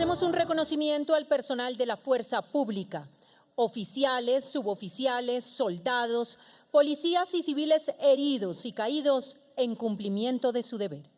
Hacemos un reconocimiento al personal de la fuerza pública, oficiales, suboficiales, soldados, policías y civiles heridos y caídos en cumplimiento de su deber.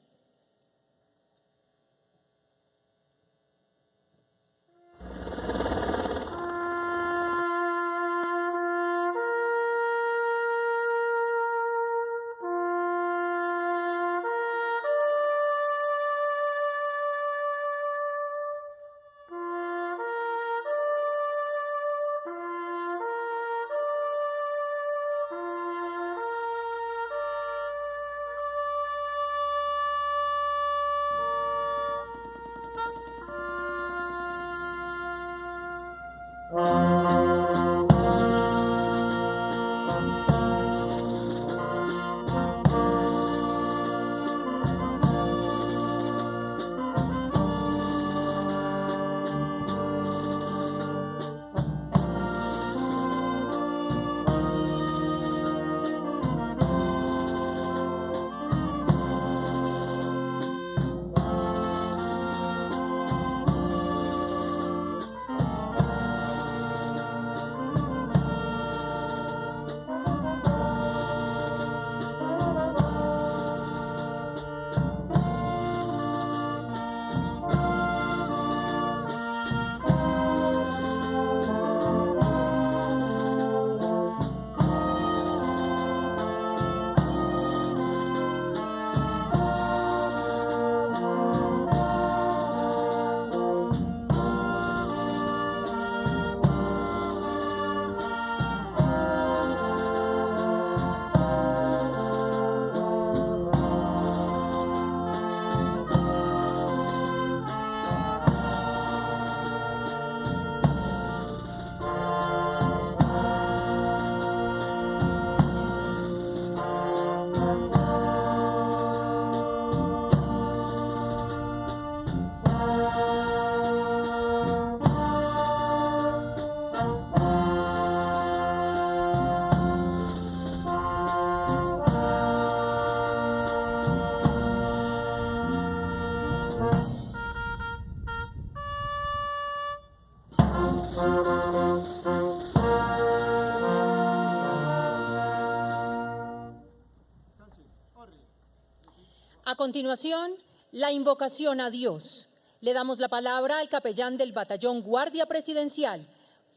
A continuación, la invocación a Dios. Le damos la palabra al capellán del Batallón Guardia Presidencial,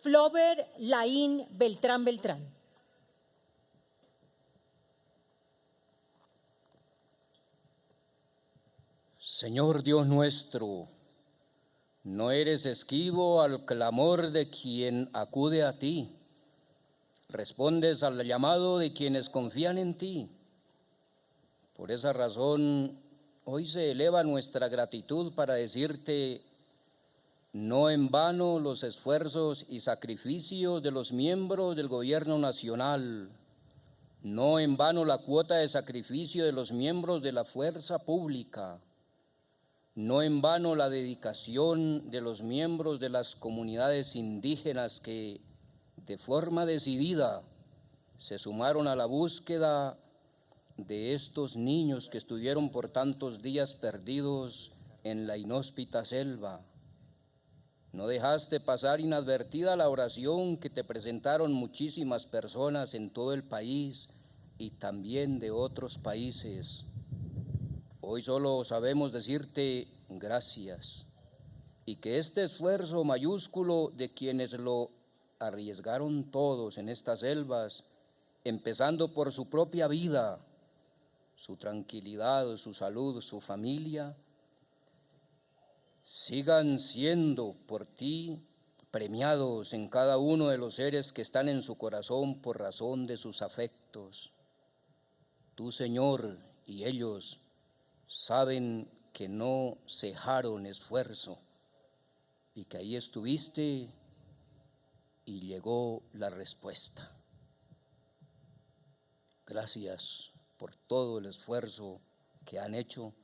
Flober Laín Beltrán Beltrán. Señor Dios nuestro, no eres esquivo al clamor de quien acude a ti. Respondes al llamado de quienes confían en ti. Por esa razón, hoy se eleva nuestra gratitud para decirte: no en vano los esfuerzos y sacrificios de los miembros del Gobierno Nacional, no en vano la cuota de sacrificio de los miembros de la fuerza pública, no en vano la dedicación de los miembros de las comunidades indígenas que, de forma decidida, se sumaron a la búsqueda de estos niños que estuvieron por tantos días perdidos en la inhóspita selva. No dejaste pasar inadvertida la oración que te presentaron muchísimas personas en todo el país y también de otros países. Hoy solo sabemos decirte gracias, y que este esfuerzo mayúsculo de quienes lo arriesgaron todos en estas selvas, empezando por su propia vida, su tranquilidad, su salud, su familia, sigan siendo por ti premiados en cada uno de los seres que están en su corazón por razón de sus afectos. Tú, Señor, y ellos saben que no cejaron esfuerzo y que ahí estuviste y llegó la respuesta. Gracias por todo el esfuerzo que han hecho,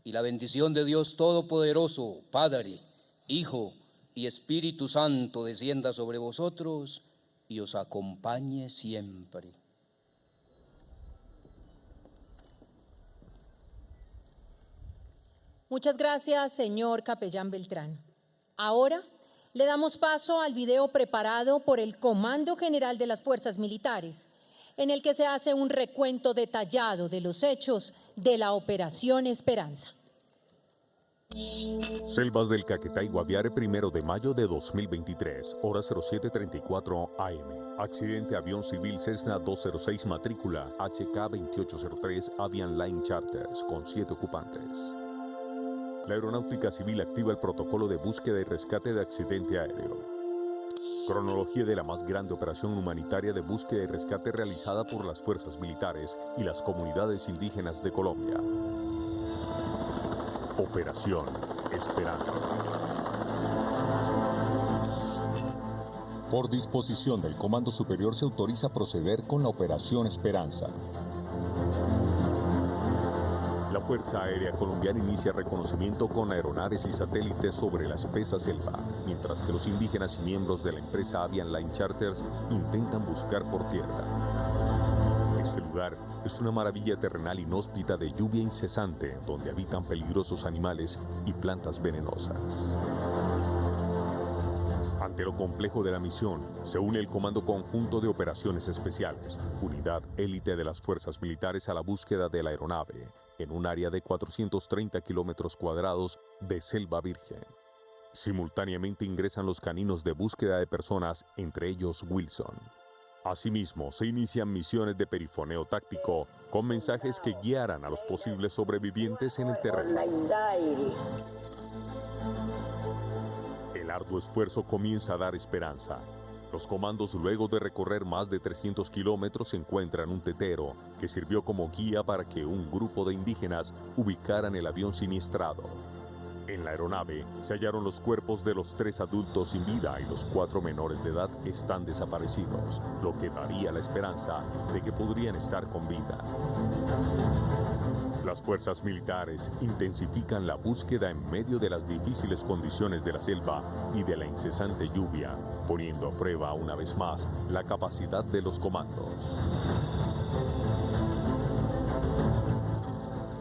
y la bendición de Dios Todopoderoso, Padre, Hijo y Espíritu Santo descienda sobre vosotros y os acompañe siempre. Muchas gracias, señor capellán Beltrán. Ahora le damos paso al video preparado por el Comando General de las Fuerzas Militares, en el que se hace un recuento detallado de los hechos de la Operación Esperanza. Selvas del Caquetá y Guaviare, 1 de mayo de 2023, hora 07:34 AM. Accidente avión civil Cessna 206 matrícula HK2803 Avian Line Charters con 7 ocupantes. La Aeronáutica Civil activa el protocolo de búsqueda y rescate de accidente aéreo. Cronología de la más grande operación humanitaria de búsqueda y rescate realizada por las fuerzas militares y las comunidades indígenas de Colombia. Operación Esperanza. Por disposición del Comando Superior se autoriza a proceder con la Operación Esperanza. La Fuerza Aérea Colombiana inicia reconocimiento con aeronaves y satélites sobre la espesa selva, mientras que los indígenas y miembros de la empresa Avian Line Charters intentan buscar por tierra. Este lugar es una maravilla terrenal inhóspita de lluvia incesante, donde habitan peligrosos animales y plantas venenosas. Ante lo complejo de la misión, se une el Comando Conjunto de Operaciones Especiales, unidad élite de las fuerzas militares, a la búsqueda de la aeronave, en un área de 430 kilómetros cuadrados de selva virgen. Simultáneamente ingresan los caninos de búsqueda de personas, entre ellos Wilson. Asimismo, se inician misiones de perifoneo táctico con mensajes que guiarán a los posibles sobrevivientes en el terreno. El arduo esfuerzo comienza a dar esperanza. Los comandos, luego de recorrer más de 300 kilómetros, encuentran un tetero que sirvió como guía para que un grupo de indígenas ubicaran el avión siniestrado. En la aeronave se hallaron los cuerpos de los 3 adultos sin vida y los 4 menores de edad están desaparecidos, lo que daría la esperanza de que podrían estar con vida. Las fuerzas militares intensifican la búsqueda en medio de las difíciles condiciones de la selva y de la incesante lluvia, poniendo a prueba una vez más la capacidad de los comandos.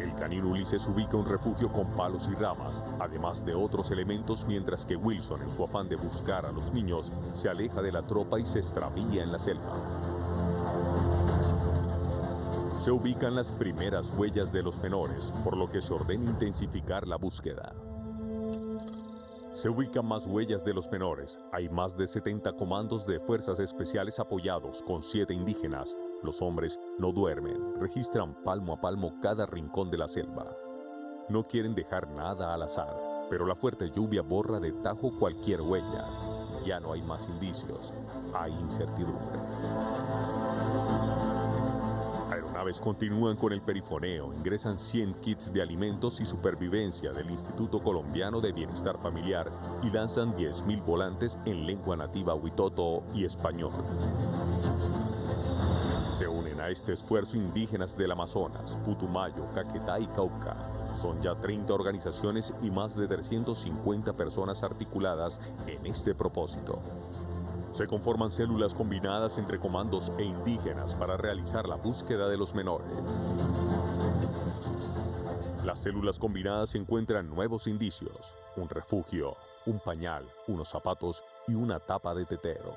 El canino Ulises ubica un refugio con palos y ramas, además de otros elementos, mientras que Wilson, en su afán de buscar a los niños, se aleja de la tropa y se extravía en la selva. Se ubican las primeras huellas de los menores, por lo que se ordena intensificar la búsqueda. Se ubican más huellas de los menores. Hay más de 70 comandos de fuerzas especiales apoyados con 7 indígenas. Los hombres no duermen, registran palmo a palmo cada rincón de la selva. No quieren dejar nada al azar, pero la fuerte lluvia borra de tajo cualquier huella. Ya no hay más indicios, hay incertidumbre. Aeronaves continúan con el perifoneo, ingresan 100 kits de alimentos y supervivencia del Instituto Colombiano de Bienestar Familiar y lanzan 10.000 volantes en lengua nativa huitoto y español. Se unen a este esfuerzo indígenas del Amazonas, Putumayo, Caquetá y Cauca. Son ya 30 organizaciones y más de 350 personas articuladas en este propósito. Se conforman células combinadas entre comandos e indígenas para realizar la búsqueda de los menores. Las células combinadas encuentran nuevos indicios: un refugio, un pañal, unos zapatos y una tapa de tetero.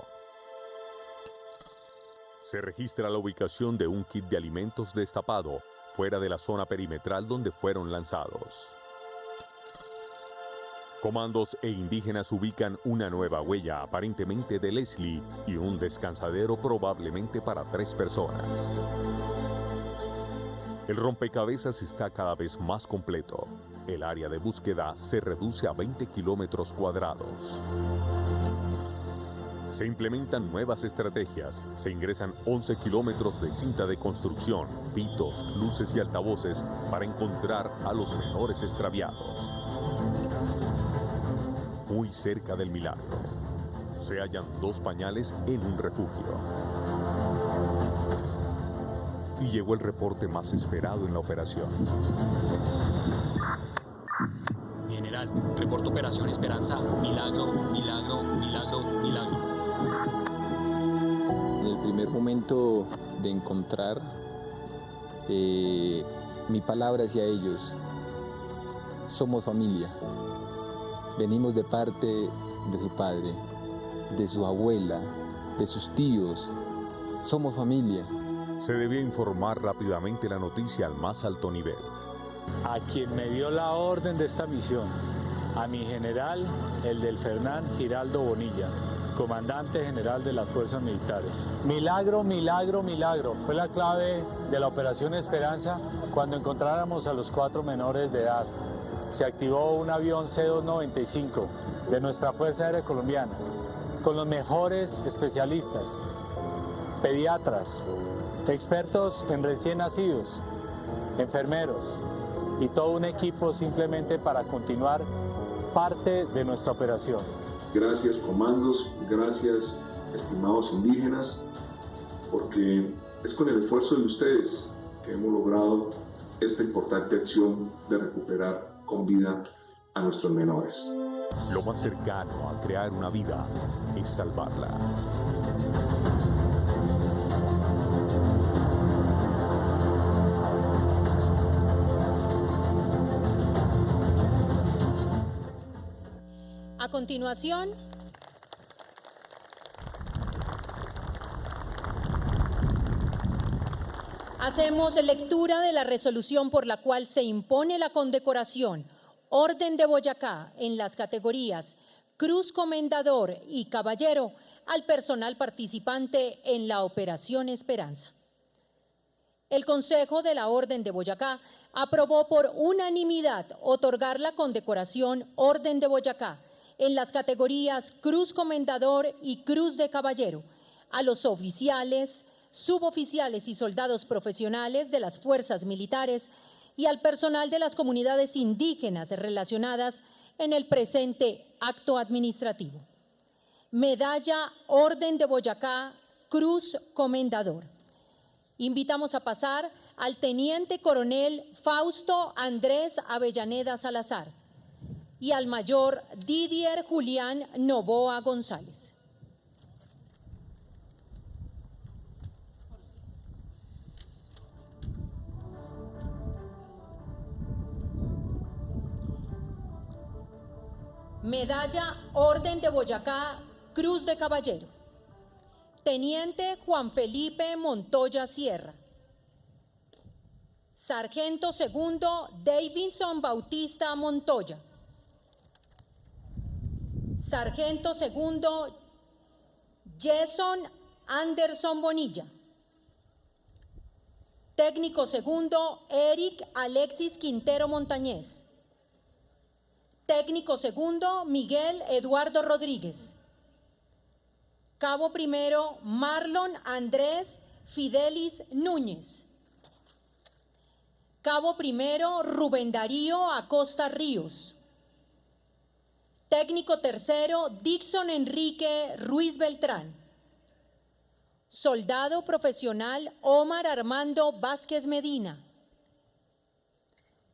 Se registra la ubicación de un kit de alimentos destapado fuera de la zona perimetral donde fueron lanzados. Comandos e indígenas ubican una nueva huella, aparentemente de Leslie, y un descansadero probablemente para 3 personas. El rompecabezas está cada vez más completo. El área de búsqueda se reduce a 20 kilómetros cuadrados. Se implementan nuevas estrategias. Se ingresan 11 kilómetros de cinta de construcción, pitos, luces y altavoces para encontrar a los menores extraviados. Muy cerca del milagro, se hallan 2 pañales en un refugio. Y llegó el reporte más esperado en la operación. General, reporto Operación Esperanza. Milagro, milagro, milagro, milagro. En el primer momento de encontrar mi palabra hacia ellos, somos familia. venimos de parte de su padre, de su abuela, de sus tíos. Somos familia. Se debía informar rápidamente la noticia al más alto nivel. A quien me dio la orden de esta misión, a mi general, el del Fernán Giraldo Bonilla, comandante general de las Fuerzas Militares. Milagro, milagro, milagro. Fue la clave de la Operación Esperanza cuando encontráramos a los 4 menores de edad. Se activó un avión C-295 de nuestra Fuerza Aérea Colombiana, con los mejores especialistas, pediatras, expertos en recién nacidos, enfermeros y todo un equipo simplemente para continuar parte de nuestra operación. Gracias comandos, gracias estimados indígenas, porque es con el esfuerzo de ustedes que hemos logrado esta importante acción de recuperar con vida a nuestros menores. Lo más cercano a crear una vida es salvarla. A continuación, hacemos lectura de la resolución por la cual se impone la condecoración Orden de Boyacá en las categorías Cruz Comendador y Caballero al personal participante en la Operación Esperanza. El Consejo de la Orden de Boyacá aprobó por unanimidad otorgar la condecoración Orden de Boyacá en las categorías Cruz Comendador y Cruz de Caballero a los oficiales, suboficiales y soldados profesionales de las fuerzas militares y al personal de las comunidades indígenas relacionadas en el presente acto administrativo. Medalla Orden de Boyacá, Cruz Comendador. Invitamos a pasar al Teniente Coronel Fausto Andrés Avellaneda Salazar y al Mayor Didier Julián Novoa González. Medalla Orden de Boyacá, Cruz de Caballero. Teniente Juan Felipe Montoya Sierra. Sargento segundo Davidson Bautista Montoya. Sargento segundo Jason Anderson Bonilla. Técnico segundo Eric Alexis Quintero Montañez. Técnico segundo Miguel Eduardo Rodríguez. Cabo primero Marlon Andrés Fidelis Núñez. Cabo primero Rubén Darío Acosta Ríos. Técnico tercero Dixon Enrique Ruiz Beltrán. Soldado profesional Omar Armando Vázquez Medina.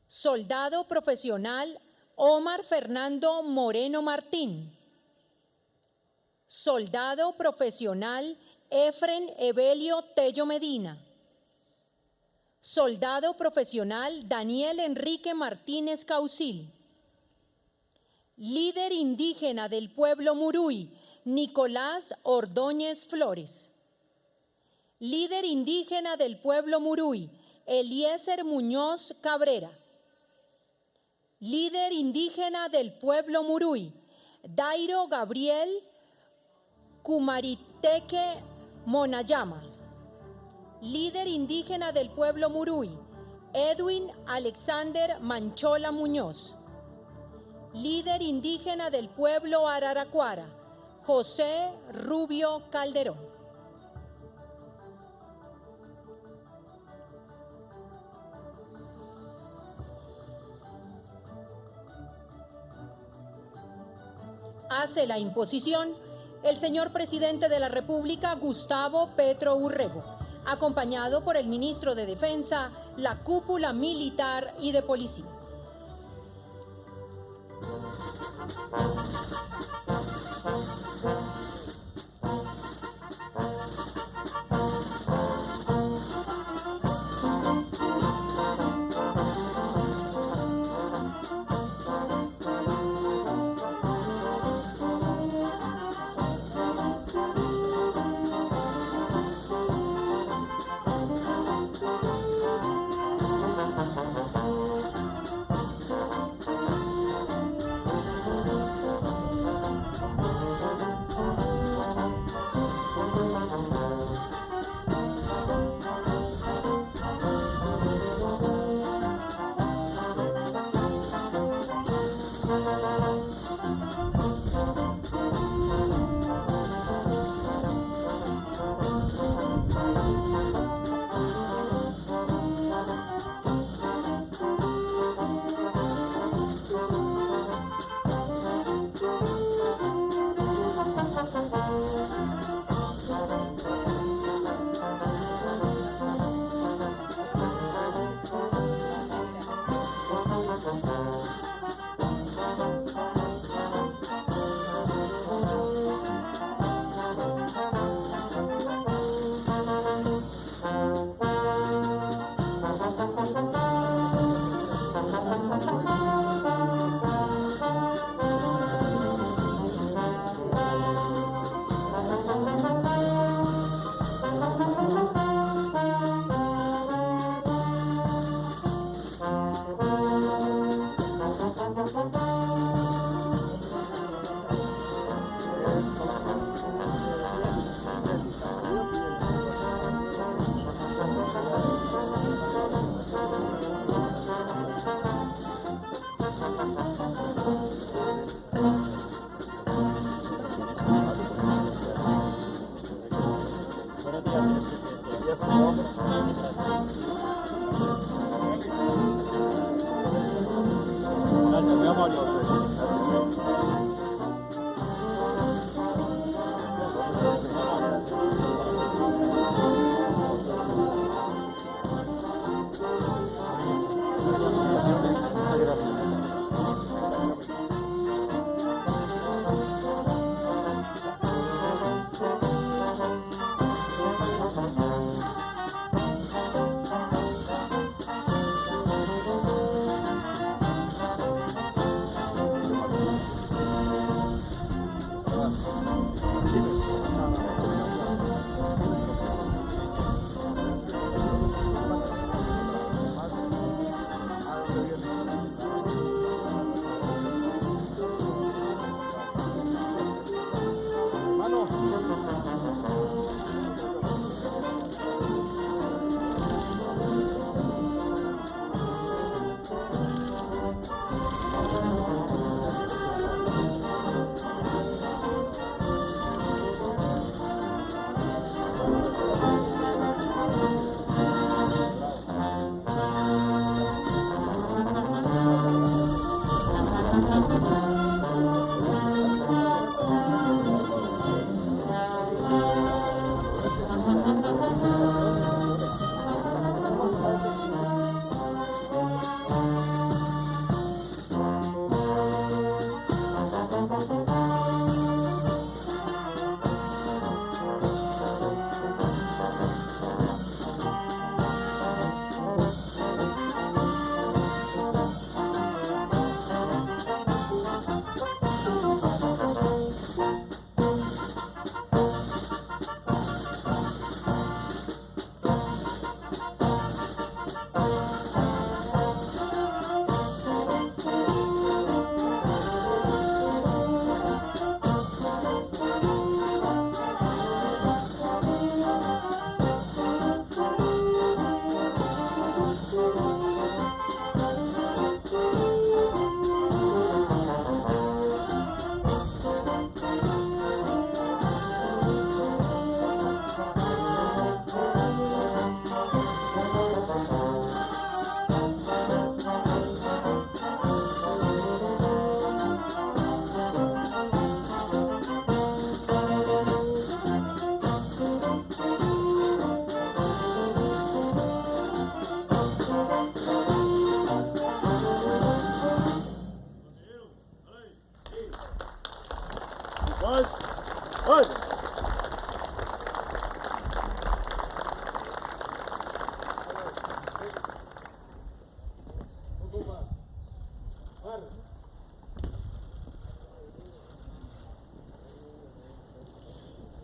Soldado profesional Omar Fernando Moreno Martín. Soldado profesional Efren Evelio Tello Medina. Soldado profesional Daniel Enrique Martínez Causil. Líder indígena del pueblo Muruy, Nicolás Ordóñez Flores. Líder indígena del pueblo Muruy, Eliezer Muñoz Cabrera. Líder indígena del pueblo Muruy, Dairo Gabriel Kumariteque Monayama. Líder indígena del pueblo Muruy, Edwin Alexander Manchola Muñoz. Líder indígena del pueblo Araraquara, José Rubio Calderón. Hace la imposición el señor presidente de la República, Gustavo Petro Urrego, acompañado por el ministro de Defensa, la cúpula militar y de policía.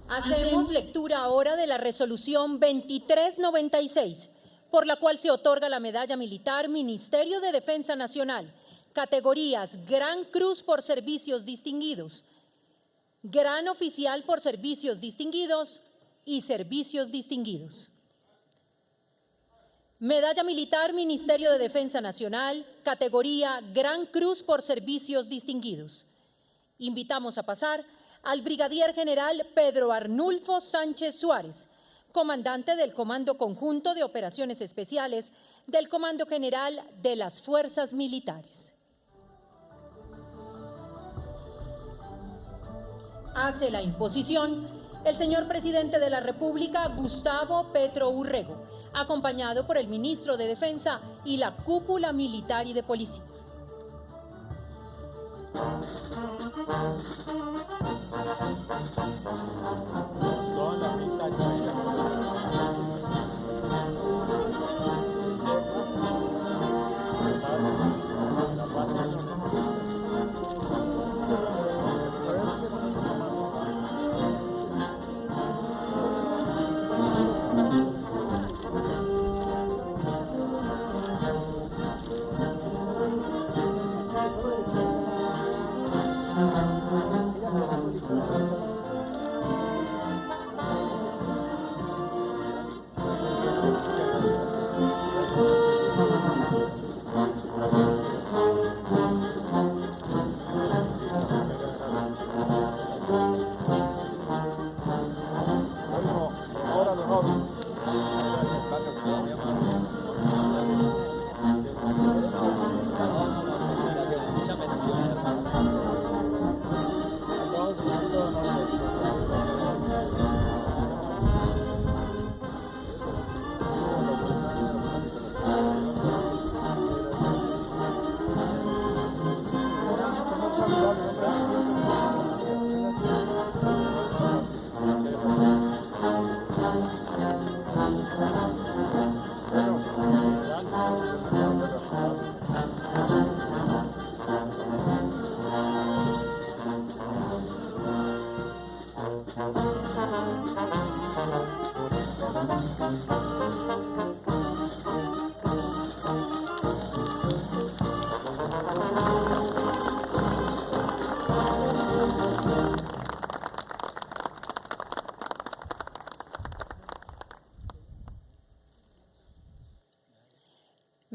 Hacemos lectura ahora de la resolución 2396, por la cual se otorga la Medalla Militar Ministerio de Defensa Nacional, categorías Gran Cruz por Servicios Distinguidos, Gran Oficial por Servicios Distinguidos y Servicios Distinguidos. Medalla Militar Ministerio de Defensa Nacional, categoría Gran Cruz por Servicios Distinguidos. Invitamos a pasar al Brigadier General Pedro Arnulfo Sánchez Suárez, comandante del Comando Conjunto de Operaciones Especiales del Comando General de las Fuerzas Militares. Hace la imposición el señor Presidente de la República, Gustavo Petro Urrego, acompañado por el Ministro de Defensa y la Cúpula Militar y de Policía.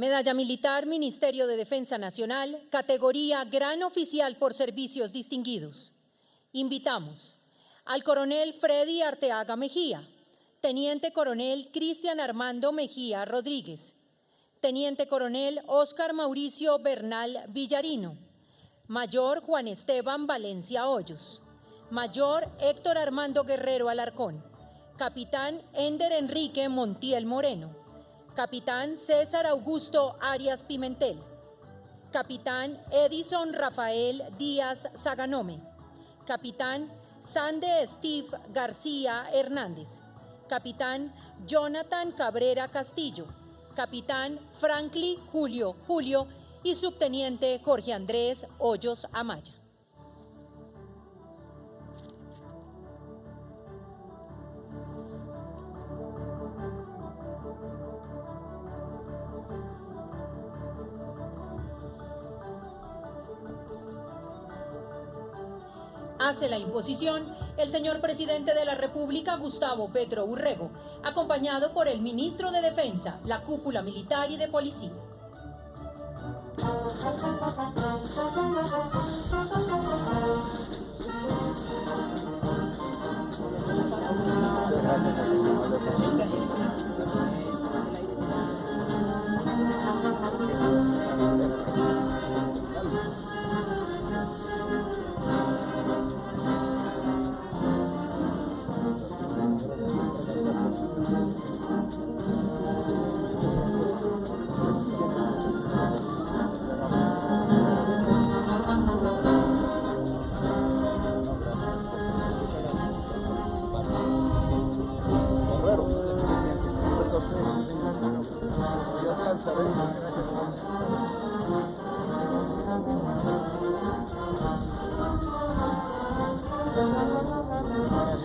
Medalla Militar Ministerio de Defensa Nacional, categoría Gran Oficial por Servicios Distinguidos. Invitamos al Coronel Freddy Arteaga Mejía, Teniente Coronel Cristian Armando Mejía Rodríguez, Teniente Coronel Óscar Mauricio Bernal Villarino, Mayor Juan Esteban Valencia Hoyos, Mayor Héctor Armando Guerrero Alarcón, Capitán Ender Enrique Montiel Moreno, Capitán César Augusto Arias Pimentel, Capitán Edison Rafael Díaz Zaganome, Capitán Sande Steve García Hernández, Capitán Jonathan Cabrera Castillo, Capitán Franklin Julio y Subteniente Jorge Andrés Hoyos Amaya. Hace la imposición el señor Presidente de la República, Gustavo Petro Urrego, acompañado por el Ministro de Defensa, la Cúpula Militar y de Policía.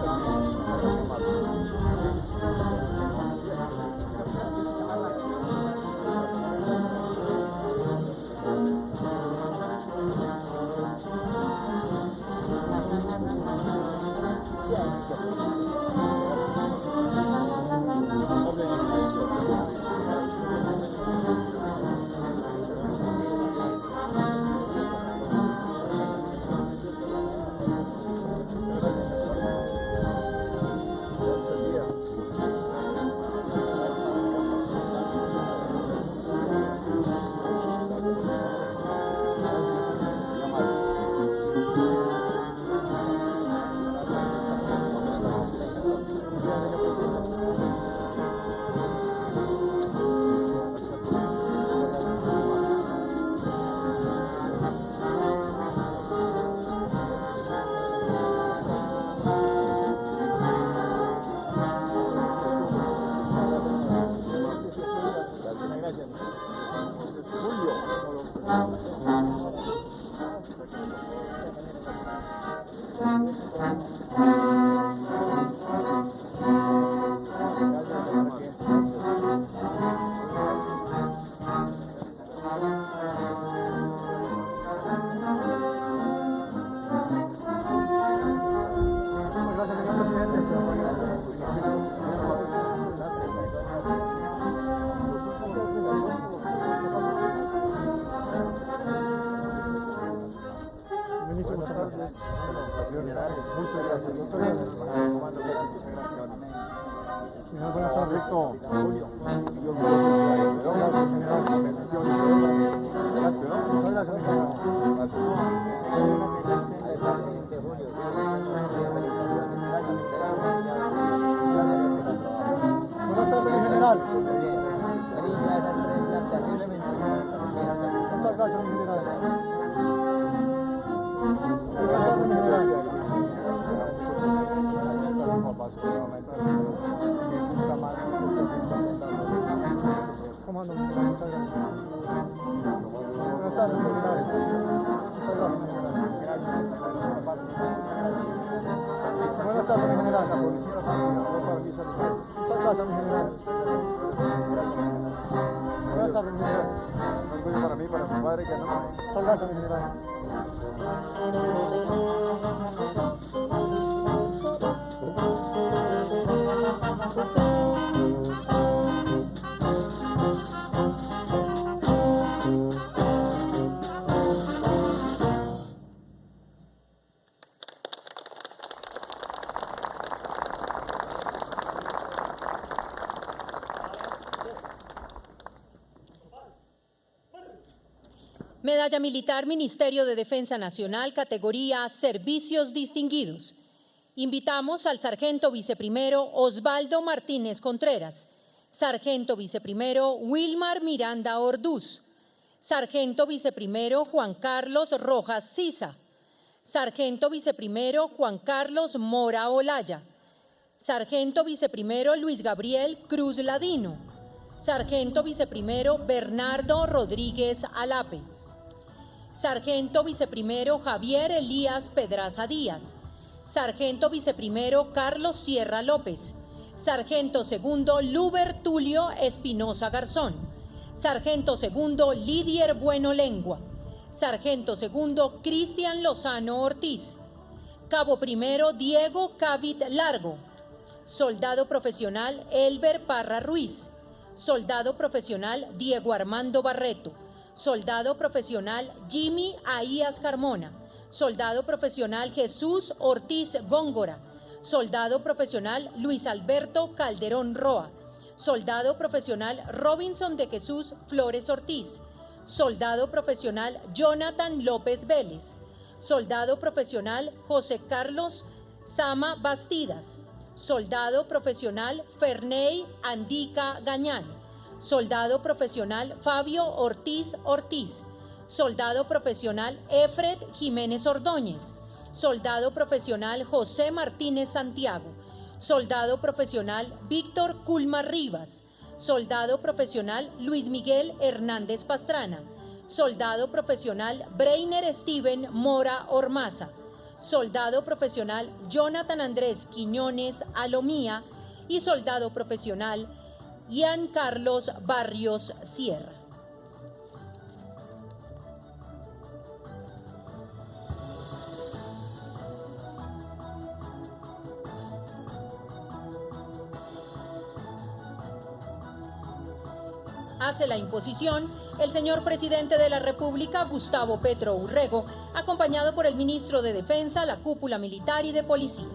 Gracias. General, buenas tardes. Muchas gracias, general. Buenas tardes, mi general. Muchas gracias, mi general. Buenas tardes, mi general. Comando, mi general, muchas gracias. Buenas tardes, mi general. Muchas gracias, mi general. Buenas tardes, mi general. Muchas gracias, mi general. Buenas tardes, mi general. Un orgullo para mí, para su padre, que no. Muchas gracias, mi general. Medalla Militar, Ministerio de Defensa Nacional, categoría Servicios Distinguidos. Invitamos al Sargento Viceprimero Osvaldo Martínez Contreras, Sargento Viceprimero Wilmar Miranda Orduz, Sargento Viceprimero Juan Carlos Rojas Sisa, Sargento Viceprimero Juan Carlos Mora Olaya, Sargento Viceprimero Luis Gabriel Cruz Ladino, Sargento Viceprimero Bernardo Rodríguez Alape, Sargento Viceprimero Javier Elías Pedraza Díaz, Sargento Viceprimero Carlos Sierra López, Sargento Segundo Luber Tulio Espinosa Garzón, Sargento Segundo Lidier Bueno Lengua, Sargento Segundo Cristian Lozano Ortiz, Cabo Primero Diego Cavit Largo, Soldado Profesional Elber Parra Ruiz, Soldado Profesional Diego Armando Barreto, Soldado Profesional Jimmy Ahías Carmona, Soldado Profesional Jesús Ortiz Góngora, Soldado Profesional Luis Alberto Calderón Roa, Soldado Profesional Robinson de Jesús Flores Ortiz, Soldado Profesional Jonathan López Vélez, Soldado Profesional José Carlos Sama Bastidas, Soldado Profesional Ferney Andica Gañán, Soldado Profesional Fabio Ortiz Ortiz, Soldado Profesional Efred Jiménez Ordóñez, Soldado Profesional José Martínez Santiago, Soldado Profesional Víctor Culma Rivas, Soldado Profesional Luis Miguel Hernández Pastrana, Soldado Profesional Breiner Steven Mora Ormaza, Soldado Profesional Jonathan Andrés Quiñones Alomía y Soldado Profesional Ian Carlos Barrios Sierra. Hace la imposición el señor presidente de la República, Gustavo Petro Urrego, acompañado por el ministro de Defensa, la cúpula militar y de policía.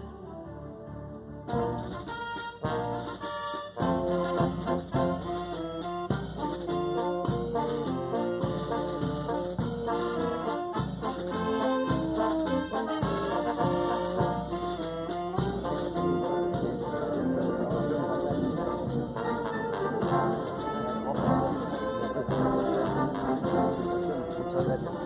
Muchas gracias.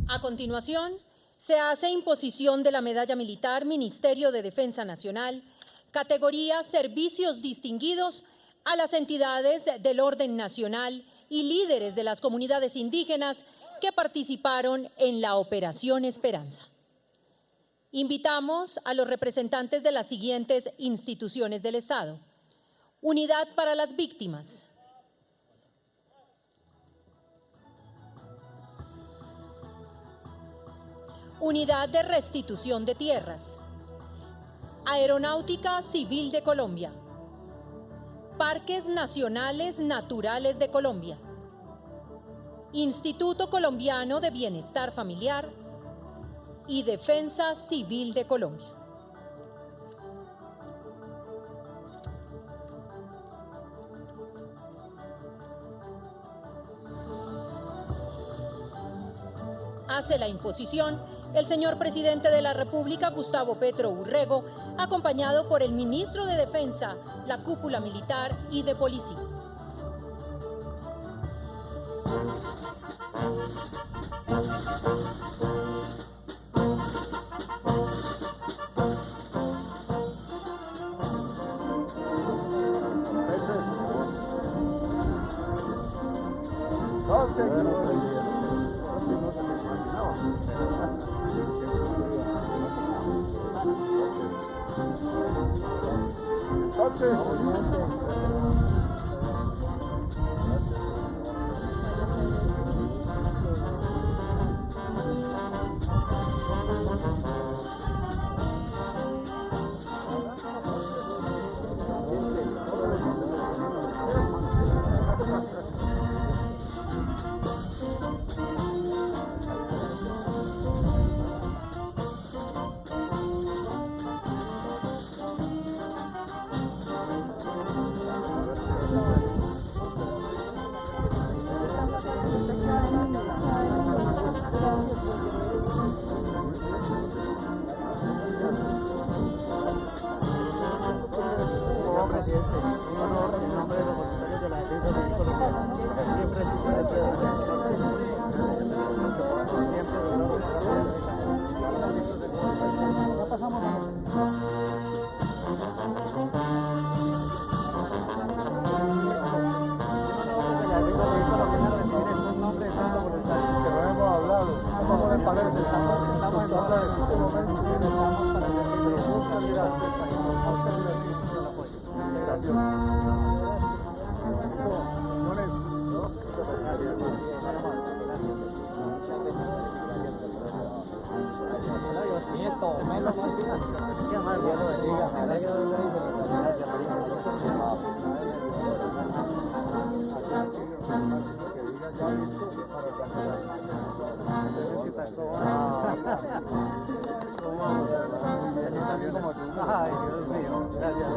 A continuación, se hace imposición de la Medalla Militar Ministerio de Defensa Nacional, categoría Servicios Distinguidos, a las entidades del orden nacional y líderes de las comunidades indígenas que participaron en la Operación Esperanza. Invitamos a los representantes de las siguientes instituciones del Estado: Unidad para las Víctimas, Unidad de Restitución de Tierras, Aeronáutica Civil de Colombia, Parques Nacionales Naturales de Colombia, Instituto Colombiano de Bienestar Familiar y Defensa Civil de Colombia. Hace la imposición el señor presidente de la República, Gustavo Petro Urrego, acompañado por el ministro de Defensa, la cúpula militar y de policía. Ay, Dios mío, gracias.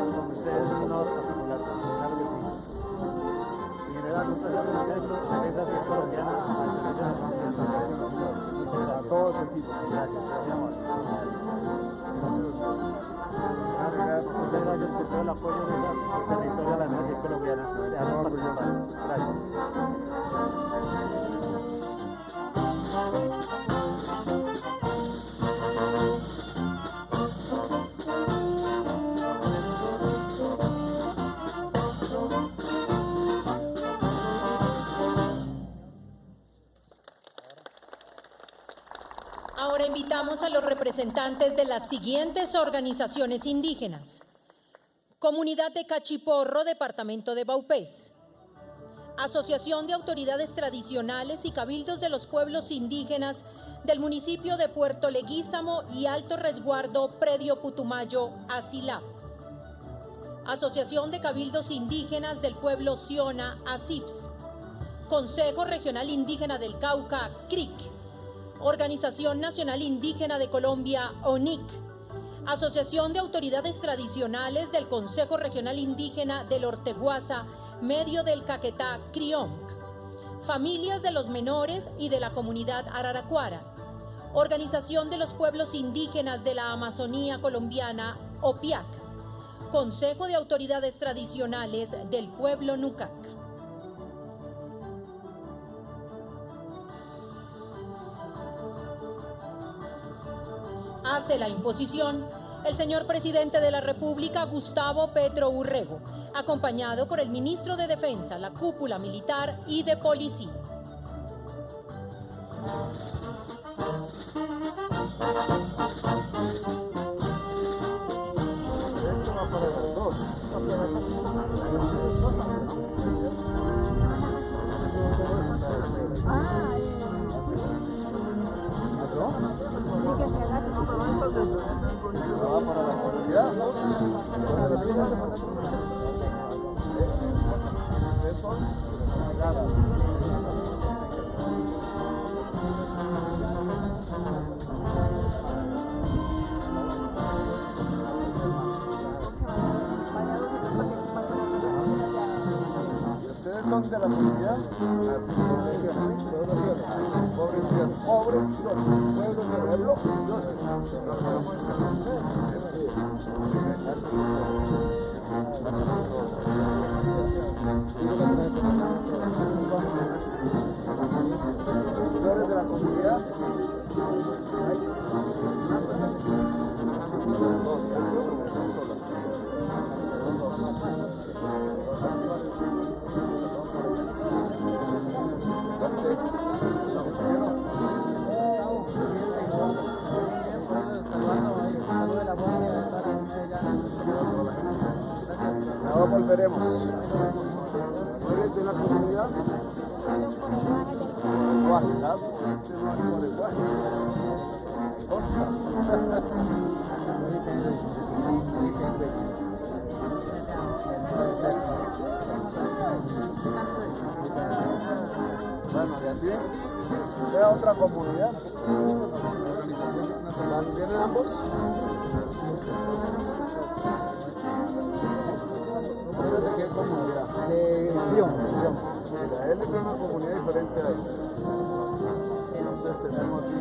Con ustedes es un honor particular, claro que sí. En general, un placer conocerlo, esa es colombiana, a todo su equipo. Gracias, muy amable. Muchas gracias por todo el apoyo de la territorio de la nación colombiana. Gracias. Ahora invitamos a los representantes de las siguientes organizaciones indígenas. Comunidad de Cachiporro, Departamento de Vaupés. Asociación de Autoridades Tradicionales y Cabildos de los Pueblos Indígenas del municipio de Puerto Leguízamo y Alto Resguardo, Predio Putumayo, Asilap. Asociación de Cabildos Indígenas del Pueblo Siona, ASIPS. Consejo Regional Indígena del Cauca, CRIC. Organización Nacional Indígena de Colombia, ONIC. Asociación de Autoridades Tradicionales del Consejo Regional Indígena del Orteguaza, Medio del Caquetá, CRIONC. Familias de los Menores y de la Comunidad Araraquara. Organización de los Pueblos Indígenas de la Amazonía Colombiana, OPIAC. Consejo de Autoridades Tradicionales del Pueblo Nucac. Hace la imposición el señor presidente de la República, Gustavo Petro Urrego, acompañado por el ministro de Defensa, la cúpula militar y de policía. Que se agache. Para la comunidad, ustedes son de la comunidad, así pobres pueblos, de la comunidad. Ahora volveremos. ¿Eres de la comunidad? ¿Sabes? Costa. Bueno, ¿y a ti? ¿De otra comunidad? ¿Vienen ambos? ¿De qué comunidad? De León. Él es de una comunidad diferente a él. Entonces tenemos aquí.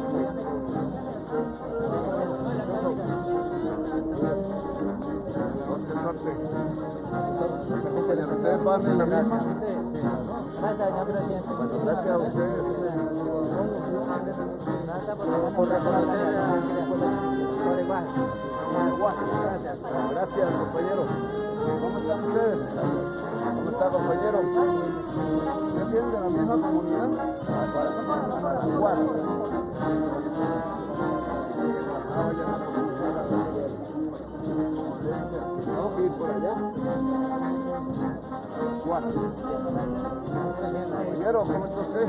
Suerte. Ustedes van en la misma. Gracias, señor presidente. Gracias a ustedes. Gracias por reconocer por igual. Gracias. Gracias, compañero. ¿Cómo están ustedes? ¿Cómo está, compañero? ¿Usted viene de la misma comunidad? Tengo que ir por allá. cámara. Caballero, ¿cómo está usted?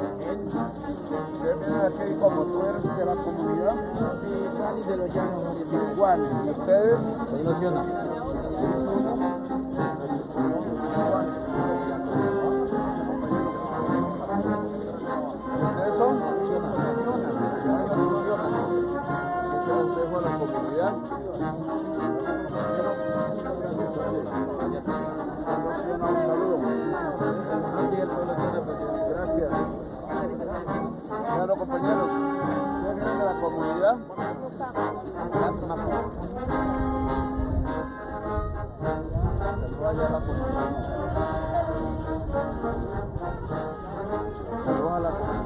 Usted viene de aquí, como tú eres de la comunidad. Sí, Juan de los Llanos. Juan, ¿y ustedes? Soy Luciana. ¿Ustedes son? Lucionas. Se los dejo a la comunidad. Luciana, un saludo. Gracias. Bueno, compañeros, ¿ustedes vienen de la comunidad? Saludos allá a la comunidad. Saludos a la comunidad.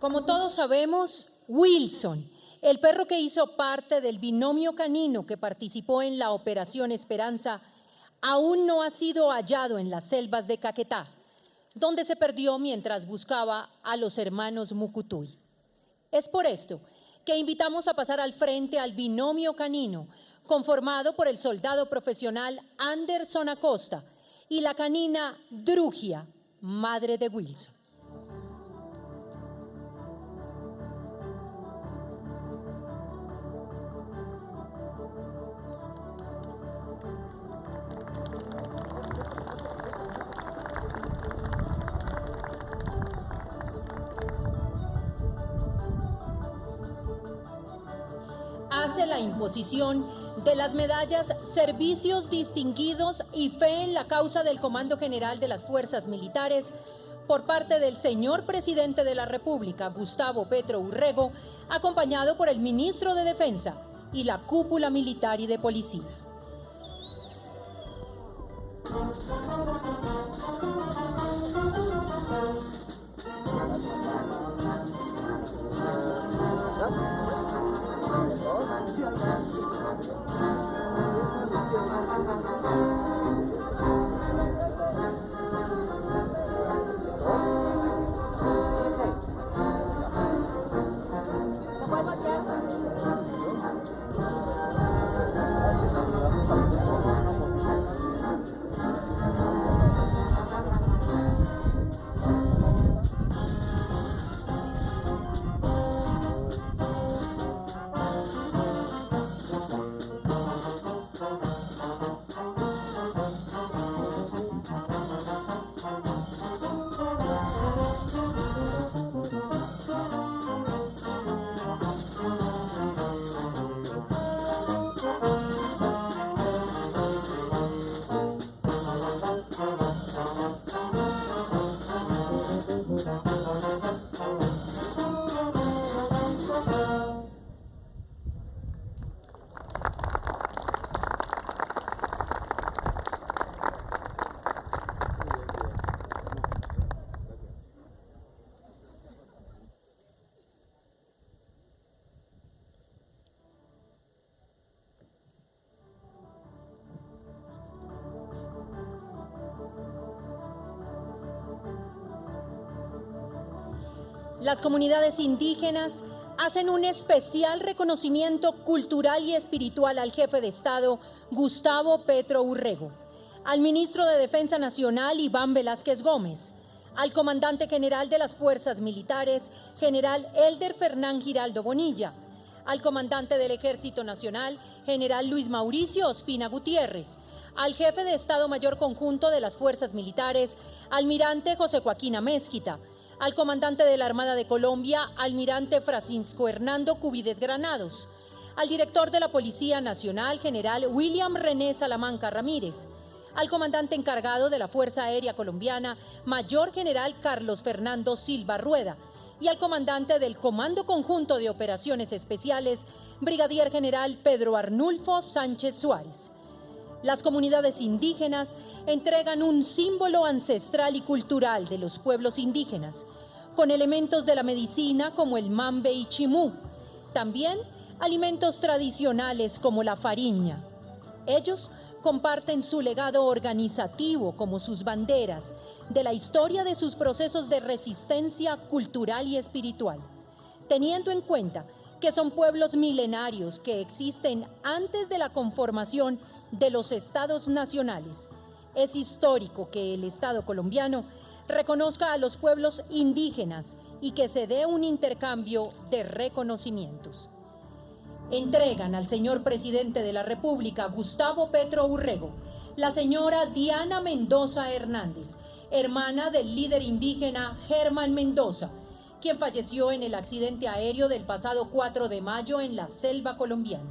Como todos sabemos, Wilson, el perro que hizo parte del binomio canino que participó en la Operación Esperanza, aún no ha sido hallado en las selvas de Caquetá, donde se perdió mientras buscaba a los hermanos Mucutuy. Es por esto que invitamos a pasar al frente al binomio canino, conformado por el soldado profesional Anderson Acosta y la canina Drugia, madre de Wilson. Hace la imposición de las medallas Servicios Distinguidos y Fe en la Causa del Comando General de las Fuerzas Militares por parte del señor Presidente de la República, Gustavo Petro Urrego, acompañado por el Ministro de Defensa y la cúpula militar y de policía. Las comunidades indígenas hacen un especial reconocimiento cultural y espiritual al jefe de Estado, Gustavo Petro Urrego, al ministro de Defensa Nacional, Iván Velázquez Gómez, al comandante general de las Fuerzas Militares, general Elder Fernán Giraldo Bonilla, al comandante del Ejército Nacional, general Luis Mauricio Ospina Gutiérrez, al jefe de Estado Mayor Conjunto de las Fuerzas Militares, almirante José Joaquín Amezquita, al comandante de la Armada de Colombia, almirante Francisco Hernando Cubides Granados, al director de la Policía Nacional, general William René Salamanca Ramírez, al comandante encargado de la Fuerza Aérea Colombiana, mayor general Carlos Fernando Silva Rueda, y al comandante del Comando Conjunto de Operaciones Especiales, brigadier general Pedro Arnulfo Sánchez Suárez. Las comunidades indígenas entregan un símbolo ancestral y cultural de los pueblos indígenas, con elementos de la medicina como el mambe y chimú, también alimentos tradicionales como la fariña. Ellos comparten su legado organizativo como sus banderas, de la historia de sus procesos de resistencia cultural y espiritual, teniendo en cuenta que son pueblos milenarios que existen antes de la conformación de los estados nacionales. Es histórico que el Estado colombiano reconozca a los pueblos indígenas y que se dé un intercambio de reconocimientos. Entregan al señor presidente de la República, Gustavo Petro Urrego, la señora Diana Mendoza Hernández, hermana del líder indígena Germán Mendoza, quien falleció en el accidente aéreo del pasado 4 de mayo en la selva colombiana.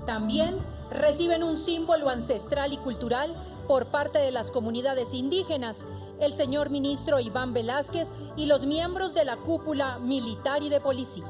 También reciben un símbolo ancestral y cultural por parte de las comunidades indígenas, el señor ministro Iván Velázquez y los miembros de la cúpula militar y de policía.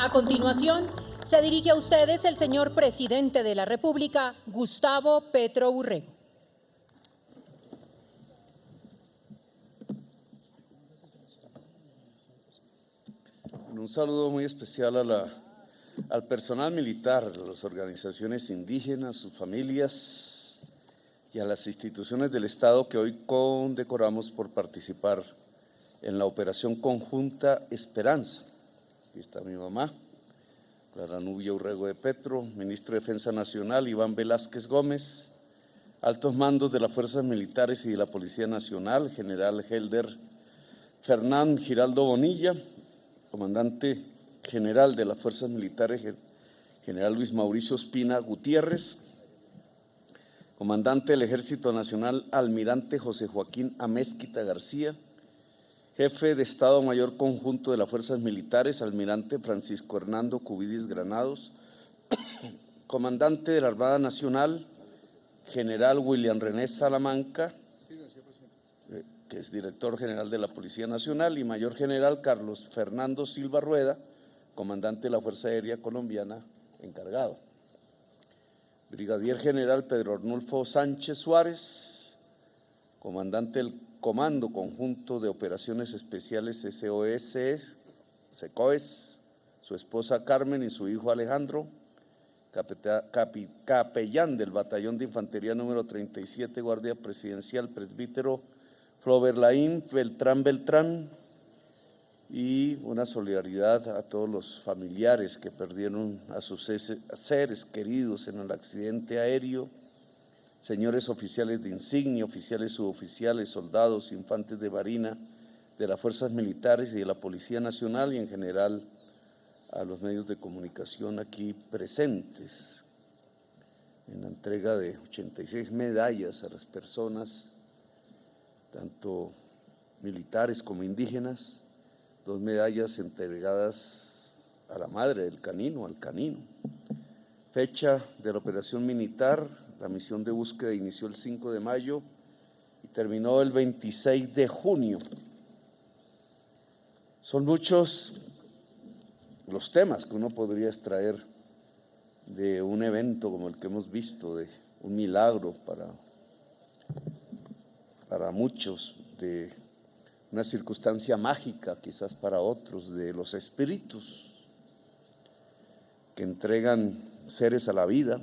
A continuación, se dirige a ustedes el señor presidente de la República, Gustavo Petro Urrego. Un saludo muy especial al personal militar, a las organizaciones indígenas, sus familias y a las instituciones del Estado que hoy condecoramos por participar en la operación conjunta Esperanza. Aquí está mi mamá, Clara Nubia Urrego de Petro, ministro de Defensa Nacional Iván Velázquez Gómez, altos mandos de las Fuerzas Militares y de la Policía Nacional, general Elder Fernán Giraldo Bonilla, comandante general de las Fuerzas Militares, general Luis Mauricio Ospina Gutiérrez, comandante del Ejército Nacional, almirante José Joaquín Amezquita García, jefe de Estado Mayor Conjunto de las Fuerzas Militares, almirante Francisco Hernando Cubides Granados, comandante de la Armada Nacional, general William René Salamanca, que es director general de la Policía Nacional, y mayor general Carlos Fernando Silva Rueda, comandante de la Fuerza Aérea Colombiana, encargado. Brigadier general Pedro Arnulfo Sánchez Suárez, comandante del Comando Conjunto de Operaciones Especiales SOS, SECOES, su esposa Carmen y su hijo Alejandro, capellán del Batallón de Infantería número 37, Guardia Presidencial, presbítero Flover Laín Beltrán, y una solidaridad a todos los familiares que perdieron a sus seres queridos en el accidente aéreo, señores oficiales de insignia, oficiales suboficiales, soldados, infantes de marina, de las fuerzas militares y de la Policía Nacional, y en general a los medios de comunicación aquí presentes, en la entrega de 86 medallas a las personas, tanto militares como indígenas, 2 medallas entregadas a la madre del canino, al canino. Fecha de la operación militar, la misión de búsqueda inició el 5 de mayo y terminó el 26 de junio. Son muchos los temas que uno podría extraer de un evento como el que hemos visto, de un milagro para muchos, de una circunstancia mágica quizás para otros, de los espíritus que entregan seres a la vida,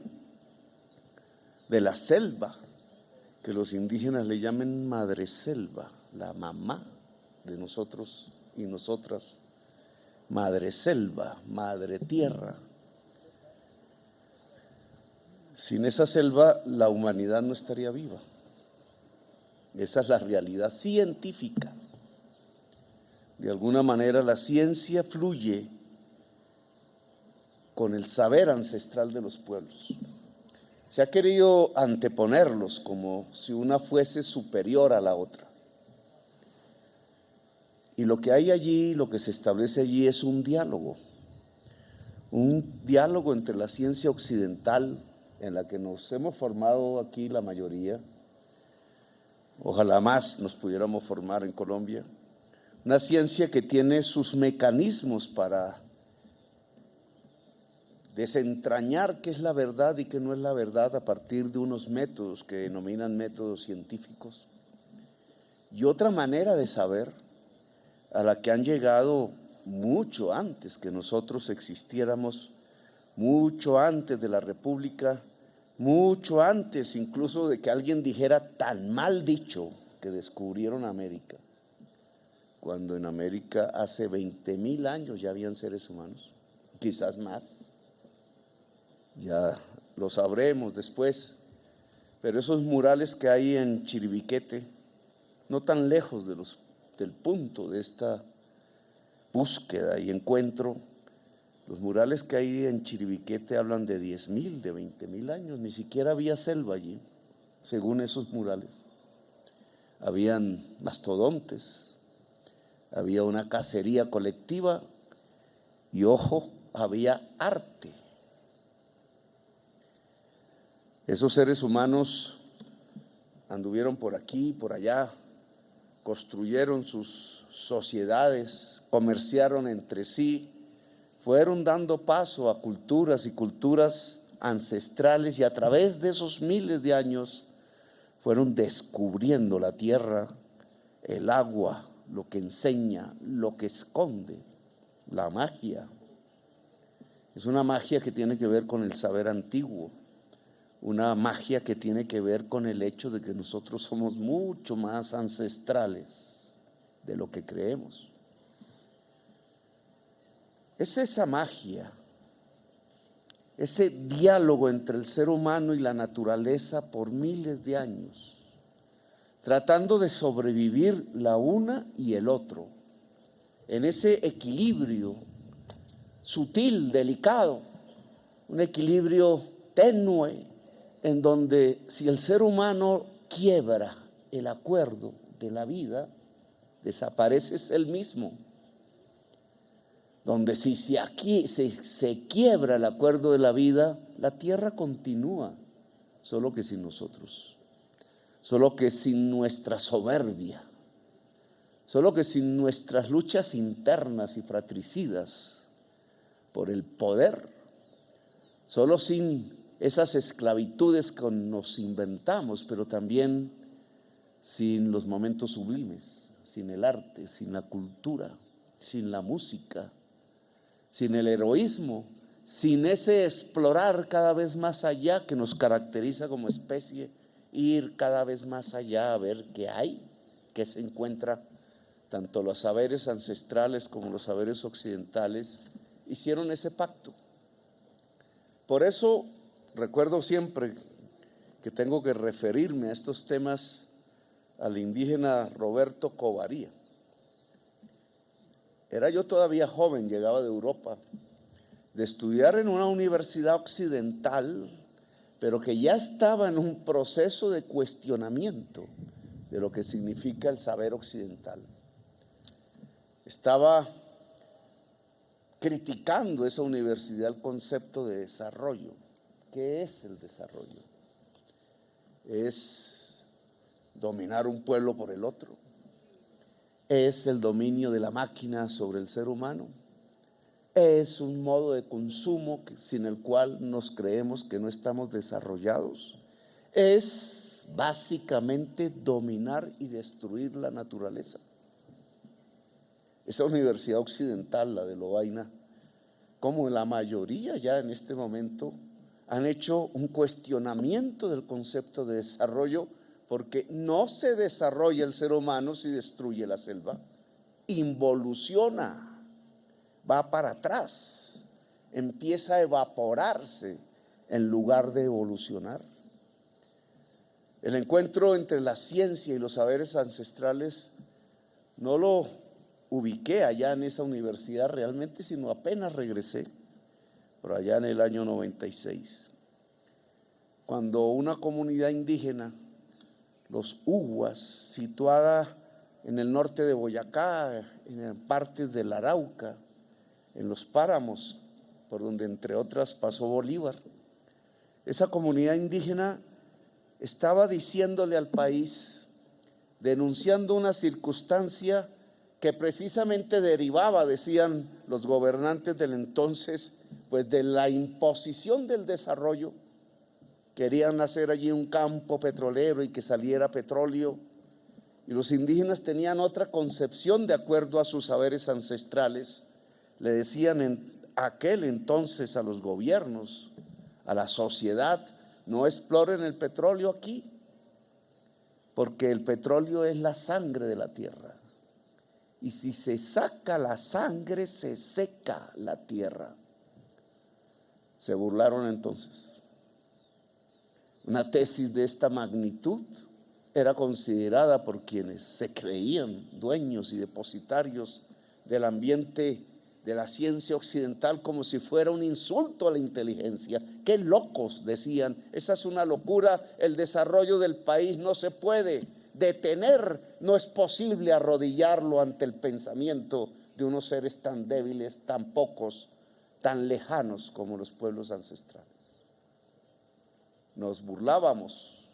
de la selva, que los indígenas le llaman madre selva, la mamá de nosotros y nosotras, madre selva, madre tierra. Sin esa selva la humanidad no estaría viva. Esa es la realidad científica. De alguna manera la ciencia fluye con el saber ancestral de los pueblos. Se ha querido anteponerlos como si una fuese superior a la otra. Y lo que hay allí, lo que se establece allí es un diálogo entre la ciencia occidental, en la que nos hemos formado aquí la mayoría, ojalá más nos pudiéramos formar en Colombia, una ciencia que tiene sus mecanismos para desentrañar qué es la verdad y qué no es la verdad a partir de unos métodos que denominan métodos científicos, y otra manera de saber a la que han llegado mucho antes que nosotros existiéramos, mucho antes de la República, mucho antes incluso de que alguien dijera tan mal dicho que descubrieron América, cuando en América hace 20.000 años ya habían seres humanos, quizás más, ya lo sabremos después, pero esos murales que hay en Chiribiquete, no tan lejos del punto de esta búsqueda y encuentro, los murales que hay en Chiribiquete hablan de 10.000, de 20.000 años, ni siquiera había selva allí, según esos murales. Habían mastodontes, había una cacería colectiva y, ojo, había arte. Esos seres humanos anduvieron por aquí, por allá, construyeron sus sociedades, comerciaron entre sí, fueron dando paso a culturas y culturas ancestrales, y a través de esos miles de años fueron descubriendo la tierra, el agua, lo que enseña, lo que esconde, la magia. Es una magia que tiene que ver con el saber antiguo, una magia que tiene que ver con el hecho de que nosotros somos mucho más ancestrales de lo que creemos. Es esa magia, ese diálogo entre el ser humano y la naturaleza por miles de años, tratando de sobrevivir la una y el otro, en ese equilibrio sutil, delicado, un equilibrio tenue, en donde si el ser humano quiebra el acuerdo de la vida, desapareces el mismo. Donde si se quiebra el acuerdo de la vida, la tierra continúa solo que sin nosotros, solo que sin nuestra soberbia, solo que sin nuestras luchas internas y fratricidas por el poder, solo sin esas esclavitudes que nos inventamos, pero también sin los momentos sublimes, sin el arte, sin la cultura, sin la música, sin el heroísmo, sin ese explorar cada vez más allá que nos caracteriza como especie, ir cada vez más allá a ver qué hay, qué se encuentra. Tanto los saberes ancestrales como los saberes occidentales hicieron ese pacto. Por eso recuerdo siempre que tengo que referirme a estos temas al indígena Roberto Covaría. Era yo todavía joven, llegaba de Europa, de estudiar en una universidad occidental, pero que ya estaba en un proceso de cuestionamiento de lo que significa el saber occidental. Estaba criticando esa universidad el concepto de desarrollo. ¿Qué es el desarrollo? Es dominar un pueblo por el otro. Es el dominio de la máquina sobre el ser humano. Es un modo de consumo sin el cual nos creemos que no estamos desarrollados. Es básicamente dominar y destruir la naturaleza. Esa universidad occidental, la de Lovaina, como la mayoría ya en este momento, han hecho un cuestionamiento del concepto de desarrollo, porque no se desarrolla el ser humano si destruye la selva, involuciona, va para atrás, empieza a evaporarse en lugar de evolucionar. El encuentro entre la ciencia y los saberes ancestrales no lo ubiqué allá en esa universidad realmente, sino apenas regresé, por allá en el año 96, cuando una comunidad indígena, los Uguas, situada en el norte de Boyacá, en partes del Arauca, en los páramos, por donde entre otras pasó Bolívar, esa comunidad indígena estaba diciéndole al país, denunciando una circunstancia que precisamente derivaba, decían los gobernantes del entonces, pues de la imposición del desarrollo. Querían hacer allí un campo petrolero y que saliera petróleo, y los indígenas tenían otra concepción de acuerdo a sus saberes ancestrales. Le decían en aquel entonces a los gobiernos, a la sociedad, no exploren el petróleo aquí, porque el petróleo es la sangre de la tierra, y si se saca la sangre se seca la tierra. Se burlaron entonces. Una tesis de esta magnitud era considerada por quienes se creían dueños y depositarios del ambiente de la ciencia occidental como si fuera un insulto a la inteligencia. ¡Qué locos!, decían, esa es una locura, el desarrollo del país no se puede detener, no es posible arrodillarlo ante el pensamiento de unos seres tan débiles, tan pocos, tan lejanos como los pueblos ancestrales. Nos burlábamos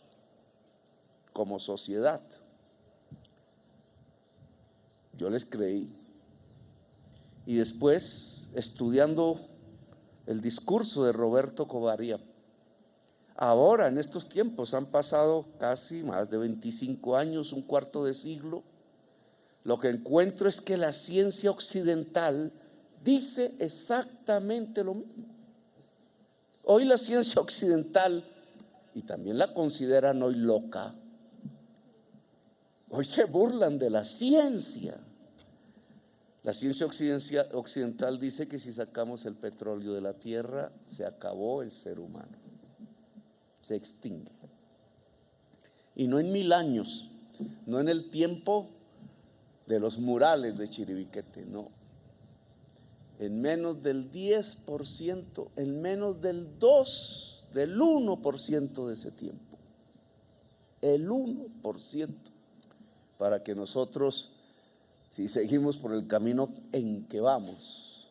como sociedad. Yo les creí. Y después, estudiando el discurso de Roberto Covaría, ahora en estos tiempos han pasado casi más de 25 años, un cuarto de siglo, lo que encuentro es que la ciencia occidental dice exactamente lo mismo. Hoy la ciencia occidental, y también la consideran hoy loca, hoy se burlan de la ciencia. La ciencia occidental dice que si sacamos el petróleo de la tierra, se acabó el ser humano, se extingue. Y no en 1000 años, no en el tiempo de los murales de Chiribiquete, no. En menos del 10%, en menos del 1% de ese tiempo. El 1%, para que nosotros, si seguimos por el camino en que vamos,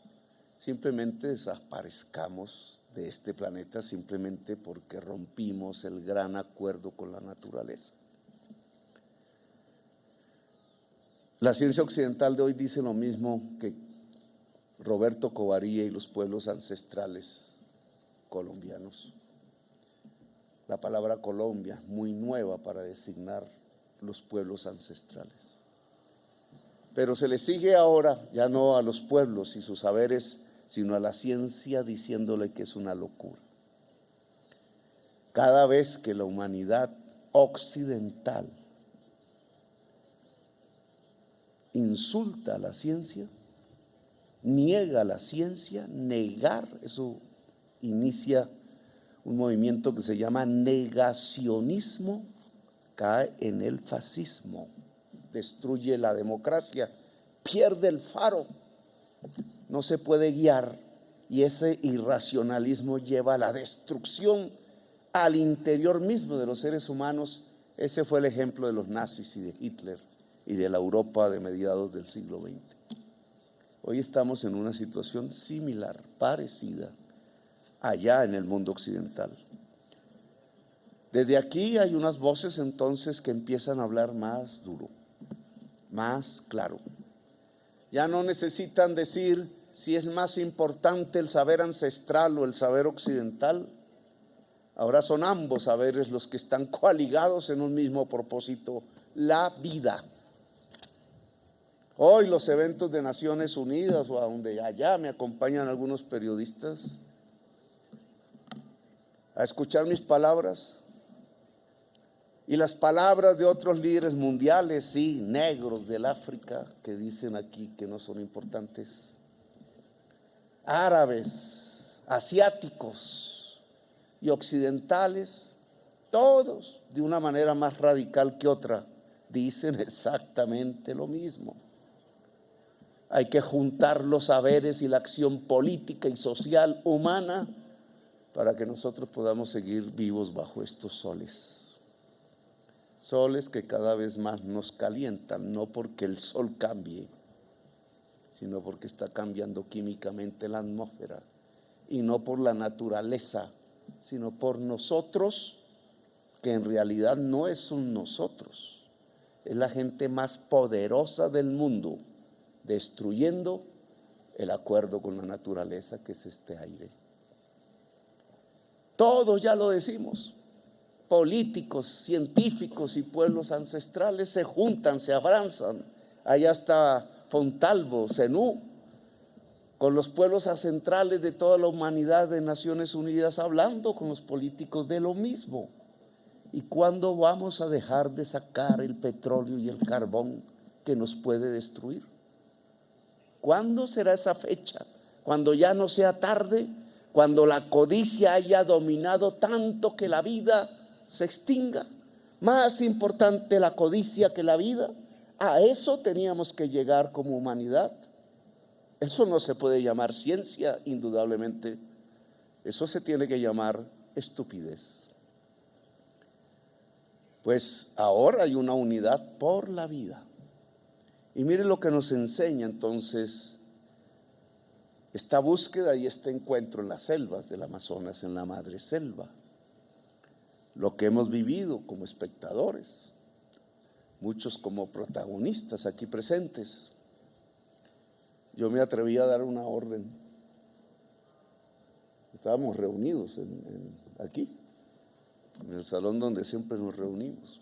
simplemente desaparezcamos de este planeta simplemente porque rompimos el gran acuerdo con la naturaleza. La ciencia occidental de hoy dice lo mismo que Roberto Covarilla y los pueblos ancestrales colombianos. La palabra Colombia, muy nueva para designar los pueblos ancestrales. Pero se le sigue ahora ya no a los pueblos y sus saberes, sino a la ciencia diciéndole que es una locura. Cada vez que la humanidad occidental insulta a la ciencia, niega la ciencia, negar, eso inicia un movimiento que se llama negacionismo, cae en el fascismo, destruye la democracia, pierde el faro, no se puede guiar y ese irracionalismo lleva a la destrucción al interior mismo de los seres humanos. Ese fue el ejemplo de los nazis y de Hitler y de la Europa de mediados del siglo XX. Hoy estamos en una situación similar, parecida, allá en el mundo occidental. Desde aquí hay unas voces entonces que empiezan a hablar más duro, más claro. Ya no necesitan decir si es más importante el saber ancestral o el saber occidental. Ahora son ambos saberes los que están coaligados en un mismo propósito, la vida. Hoy los eventos de Naciones Unidas o a donde allá me acompañan algunos periodistas a escuchar mis palabras y las palabras de otros líderes mundiales, sí, negros del África, que dicen aquí que no son importantes, árabes, asiáticos y occidentales, todos de una manera más radical que otra, dicen exactamente lo mismo. Hay que juntar los saberes y la acción política y social humana para que nosotros podamos seguir vivos bajo estos soles. Soles que cada vez más nos calientan, no porque el sol cambie, sino porque está cambiando químicamente la atmósfera, y no por la naturaleza, sino por nosotros, que en realidad no es un nosotros, es la gente más poderosa del mundo, destruyendo el acuerdo con la naturaleza, que es este aire. Todos ya lo decimos, políticos, científicos y pueblos ancestrales se juntan, se abrazan. Allá está Fontalvo, Zenú, con los pueblos ancestrales de toda la humanidad de Naciones Unidas, hablando con los políticos de lo mismo. ¿Y cuándo vamos a dejar de sacar el petróleo y el carbón que nos puede destruir? ¿Cuándo será esa fecha? Cuando ya no sea tarde, cuando la codicia haya dominado tanto que la vida se extinga. Más importante la codicia que la vida. A eso teníamos que llegar como humanidad. Eso no se puede llamar ciencia, indudablemente. Eso se tiene que llamar estupidez. Pues ahora hay una unidad por la vida. Y mire lo que nos enseña entonces esta búsqueda y este encuentro en las selvas del Amazonas, en la madre selva. Lo que hemos vivido como espectadores, muchos como protagonistas aquí presentes. Yo me atreví a dar una orden. Estábamos reunidos aquí, en el salón donde siempre nos reunimos.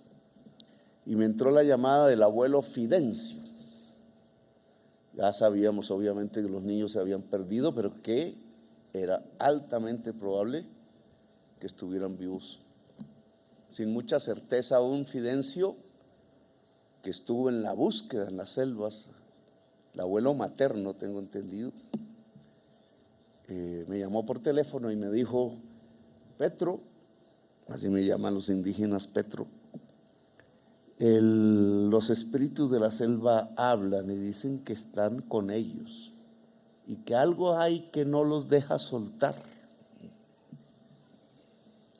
Y me entró la llamada del abuelo Fidencio. Ya sabíamos obviamente que los niños se habían perdido, pero que era altamente probable que estuvieran vivos. Sin mucha certeza aún, Fidencio, que estuvo en la búsqueda en las selvas, el abuelo materno, tengo entendido, me llamó por teléfono y me dijo: Petro, así me llaman los indígenas, Petro, los espíritus de la selva hablan y dicen que están con ellos y que algo hay que no los deja soltar.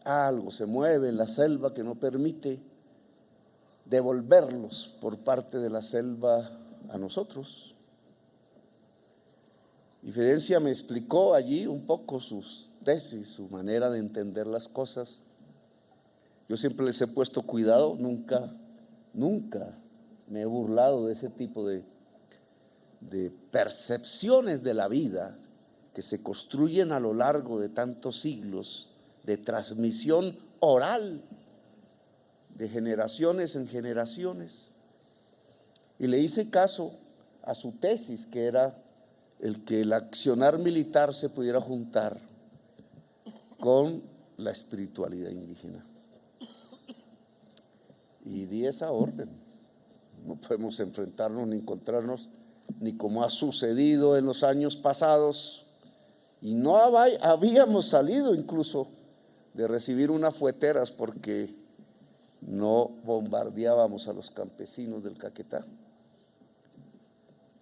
Algo se mueve en la selva que no permite devolverlos por parte de la selva a nosotros. Y Fidencia me explicó allí un poco sus tesis, su manera de entender las cosas. Yo siempre les he puesto cuidado, nunca me he burlado de ese tipo de percepciones de la vida que se construyen a lo largo de tantos siglos de transmisión oral, de generaciones en generaciones. Y le hice caso a su tesis, que era el que el accionar militar se pudiera juntar con la espiritualidad indígena. Y di esa orden. No podemos enfrentarnos ni encontrarnos ni como ha sucedido en los años pasados. Y no habíamos salido incluso de recibir unas fueteras porque no bombardeábamos a los campesinos del Caquetá,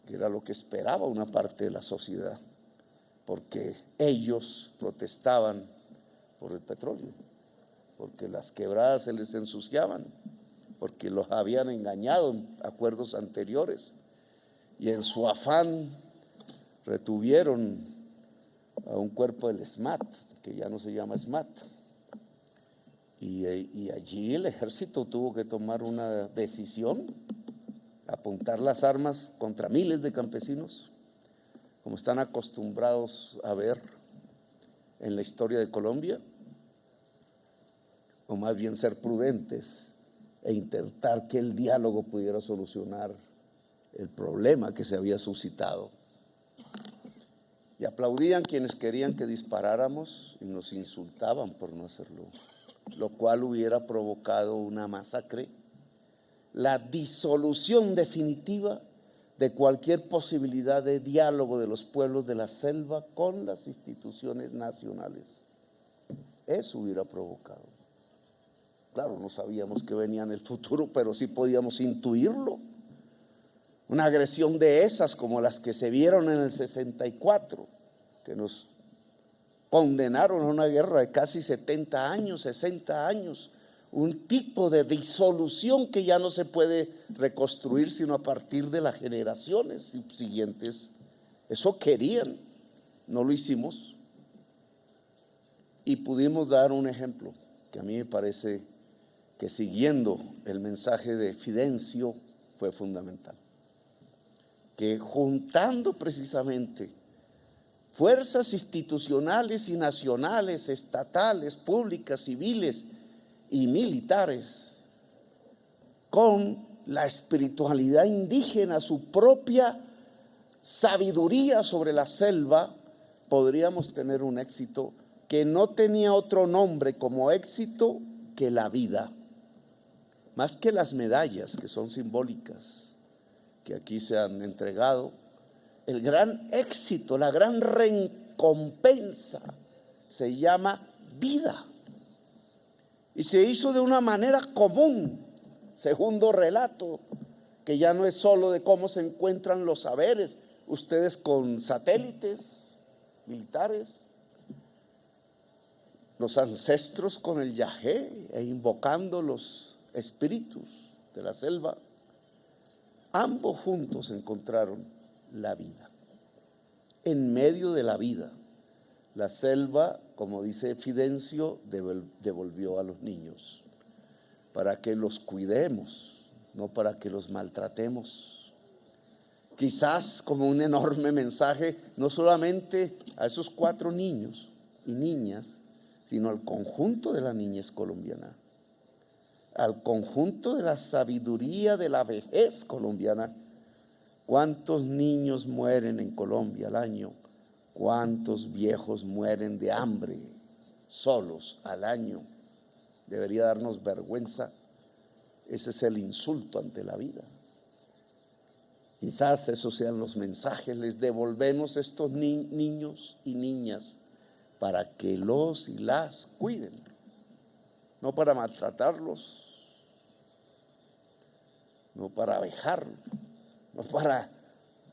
que era lo que esperaba una parte de la sociedad, porque ellos protestaban por el petróleo, porque las quebradas se les ensuciaban, porque los habían engañado en acuerdos anteriores y en su afán retuvieron a un cuerpo del SMAT, que ya no se llama SMAT. Y allí el ejército tuvo que tomar una decisión, apuntar las armas contra miles de campesinos, como están acostumbrados a ver en la historia de Colombia, o más bien ser prudentes e intentar que el diálogo pudiera solucionar el problema que se había suscitado. Y aplaudían quienes querían que disparáramos y nos insultaban por no hacerlo, lo cual hubiera provocado una masacre, la disolución definitiva de cualquier posibilidad de diálogo de los pueblos de la selva con las instituciones nacionales. Eso hubiera provocado. Claro, no sabíamos que venía en el futuro, pero sí podíamos intuirlo. Una agresión de esas como las que se vieron en el 64, que nos condenaron a una guerra de casi 70 años, 60 años, un tipo de disolución que ya no se puede reconstruir sino a partir de las generaciones siguientes. Eso querían, no lo hicimos. Y pudimos dar un ejemplo que a mí me parece que siguiendo el mensaje de Fidencio fue fundamental. Que juntando precisamente fuerzas institucionales y nacionales, estatales, públicas, civiles y militares, con la espiritualidad indígena, su propia sabiduría sobre la selva, podríamos tener un éxito que no tenía otro nombre como éxito que la vida. Más que las medallas, que son simbólicas, que aquí se han entregado, el gran éxito, la gran recompensa se llama vida. Y se hizo de una manera común, segundo relato, que ya no es solo de cómo se encuentran los saberes, ustedes con satélites militares, los ancestros con el yagé e invocando los espíritus de la selva. Ambos juntos encontraron la vida. En medio de la vida, la selva, como dice Fidencio, devolvió a los niños para que los cuidemos, no para que los maltratemos. Quizás como un enorme mensaje, no solamente a esos 4 niños y niñas, sino al conjunto de la niñez colombiana, al conjunto de la sabiduría de la vejez colombiana. ¿Cuántos niños mueren en Colombia al año? ¿Cuántos viejos mueren de hambre solos al año? Debería darnos vergüenza. Ese es el insulto ante la vida. Quizás esos sean los mensajes. Les devolvemos estos niños y niñas para que los y las cuiden, no para maltratarlos, no para vejarlos, no para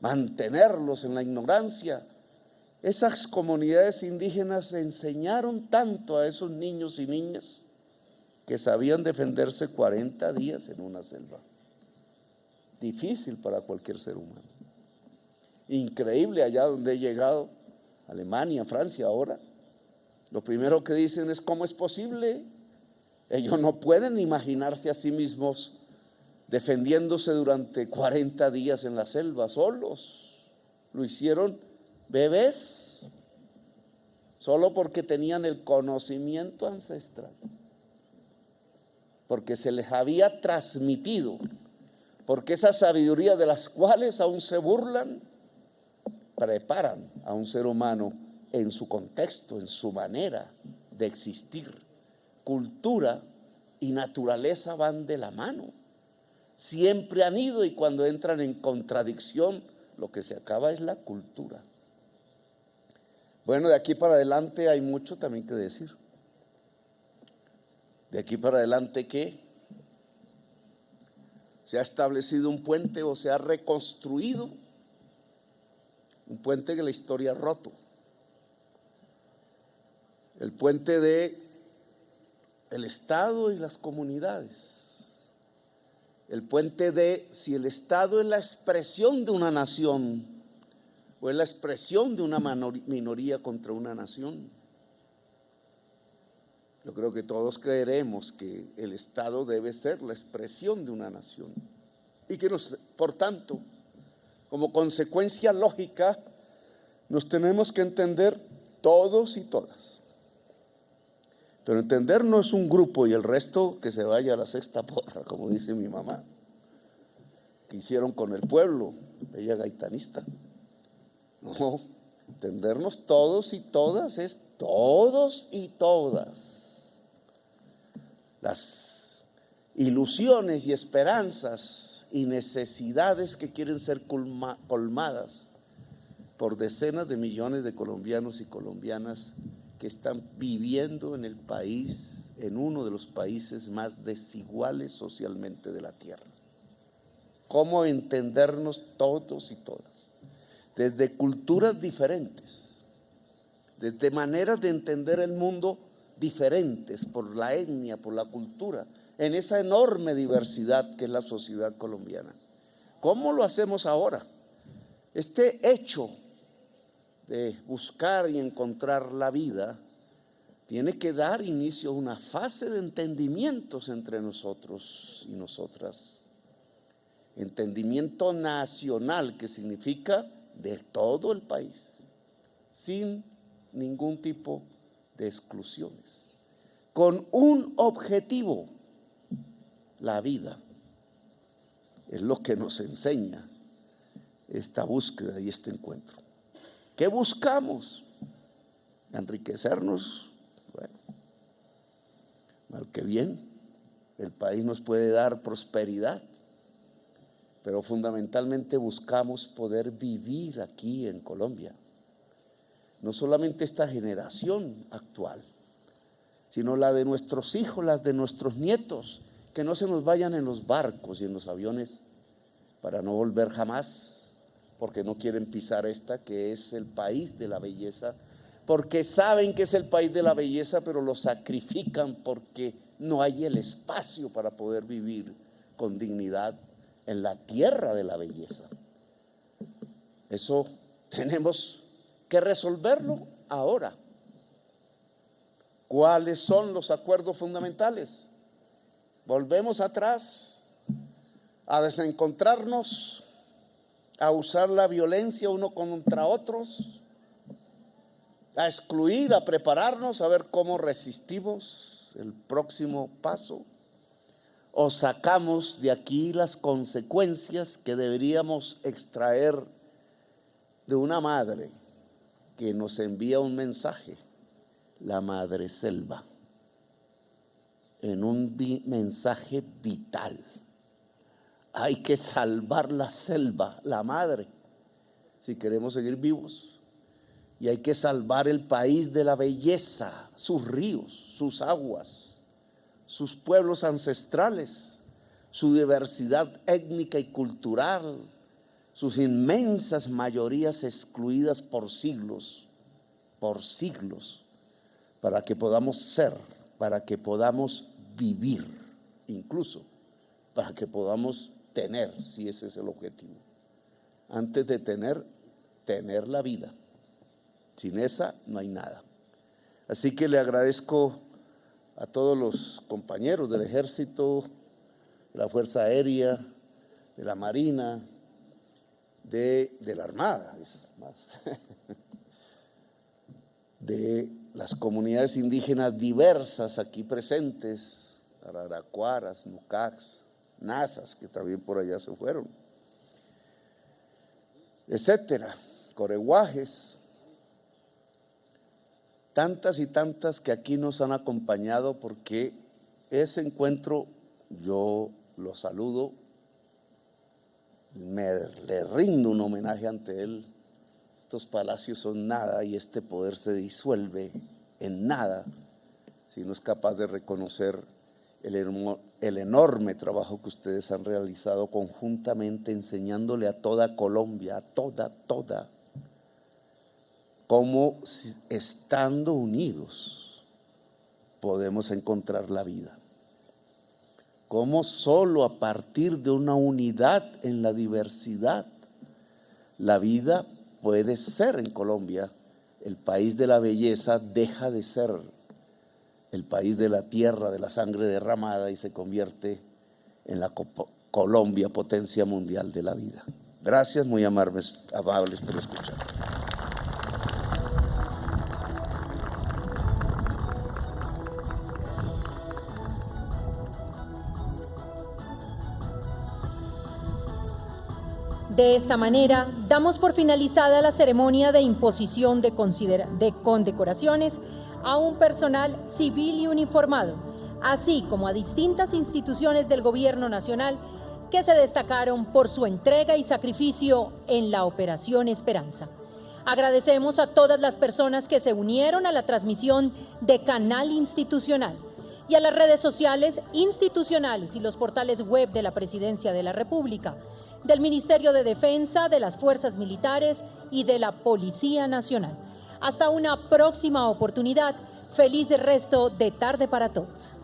mantenerlos en la ignorancia. Esas comunidades indígenas enseñaron tanto a esos niños y niñas que sabían defenderse 40 días en una selva. Difícil para cualquier ser humano. Increíble allá donde he llegado, Alemania, Francia ahora, lo primero que dicen es: ¿cómo es posible? Ellos no pueden imaginarse a sí mismos defendiéndose durante 40 días en la selva solos. Lo hicieron bebés, solo porque tenían el conocimiento ancestral, porque se les había transmitido, porque esa sabiduría de las cuales aún se burlan, preparan a un ser humano en su contexto, en su manera de existir. Cultura y naturaleza van de la mano, siempre han ido, y cuando entran en contradicción, lo que se acaba es la cultura. Bueno, de aquí para adelante hay mucho también que decir. De aquí para adelante, ¿qué? Se ha establecido un puente, o se ha reconstruido un puente que la historia ha roto. El puente de el Estado y las comunidades. El puente de si el Estado es la expresión de una nación o es la expresión de una minoría contra una nación. Yo creo que todos creeremos que el Estado debe ser la expresión de una nación y que por tanto, como consecuencia lógica, nos tenemos que entender todos y todas. Pero entender no es un grupo y el resto que se vaya a la sexta porra, como dice mi mamá, que hicieron con el pueblo, ella gaitanista. No, entendernos todos y todas es todos y todas. Las ilusiones y esperanzas y necesidades que quieren ser colmadas por decenas de millones de colombianos y colombianas que están viviendo en el país, en uno de los países más desiguales socialmente de la tierra. ¿Cómo entendernos todos y todas? Desde culturas diferentes, desde maneras de entender el mundo diferentes, por la etnia, por la cultura, en esa enorme diversidad que es la sociedad colombiana. ¿Cómo lo hacemos ahora? Este hecho de buscar y encontrar la vida tiene que dar inicio a una fase de entendimientos entre nosotros y nosotras. Entendimiento nacional, que significa de todo el país, sin ningún tipo de exclusiones, con un objetivo: la vida. Es lo que nos enseña esta búsqueda y este encuentro. ¿Qué buscamos? Enriquecernos. Bueno, mal que bien, el país nos puede dar prosperidad, pero fundamentalmente buscamos poder vivir aquí en Colombia. No solamente esta generación actual, sino la de nuestros hijos, las de nuestros nietos, que no se nos vayan en los barcos y en los aviones para no volver jamás, porque no quieren pisar esta que es el país de la belleza, porque saben que es el país de la belleza, pero lo sacrifican porque no hay el espacio para poder vivir con dignidad en la tierra de la belleza. Eso tenemos que resolverlo ahora. ¿Cuáles son los acuerdos fundamentales? Volvemos atrás a desencontrarnos, a usar la violencia uno contra otros, a excluir, a prepararnos, a ver cómo resistimos el próximo paso, o sacamos de aquí las consecuencias que deberíamos extraer de una madre que nos envía un mensaje, la madre selva, en un mensaje vital. Hay que salvar la selva, la madre, si queremos seguir vivos. Y hay que salvar el país de la belleza, sus ríos, sus aguas, sus pueblos ancestrales, su diversidad étnica y cultural, sus inmensas mayorías excluidas por siglos, para que podamos ser, para que podamos vivir, incluso para que podamos tener, si ese es el objetivo. Antes de tener la vida. Sin esa no hay nada. Así que le agradezco a todos los compañeros del Ejército, de la Fuerza Aérea, de la Marina, de la Armada, de las comunidades indígenas diversas aquí presentes, araraquaras, nucacs, nazas, que también por allá se fueron, etcétera, coreguajes, tantas y tantas que aquí nos han acompañado, porque ese encuentro yo lo saludo, le rindo un homenaje ante él. Estos palacios son nada y este poder se disuelve en nada si no es capaz de reconocer el enorme trabajo que ustedes han realizado conjuntamente, enseñándole a toda Colombia, a toda, cómo estando unidos podemos encontrar la vida. Cómo solo a partir de una unidad en la diversidad, la vida puede ser en Colombia. El país de la belleza deja de ser el país de la tierra, de la sangre derramada, y se convierte en la Colombia, potencia mundial de la vida. Gracias, muy amables por escuchar. De esta manera, damos por finalizada la ceremonia de imposición de condecoraciones a un personal civil y uniformado, así como a distintas instituciones del Gobierno Nacional que se destacaron por su entrega y sacrificio en la Operación Esperanza. Agradecemos a todas las personas que se unieron a la transmisión de Canal Institucional y a las redes sociales institucionales y los portales web de la Presidencia de la República, del Ministerio de Defensa, de las Fuerzas Militares y de la Policía Nacional. Hasta una próxima oportunidad. Feliz resto de tarde para todos.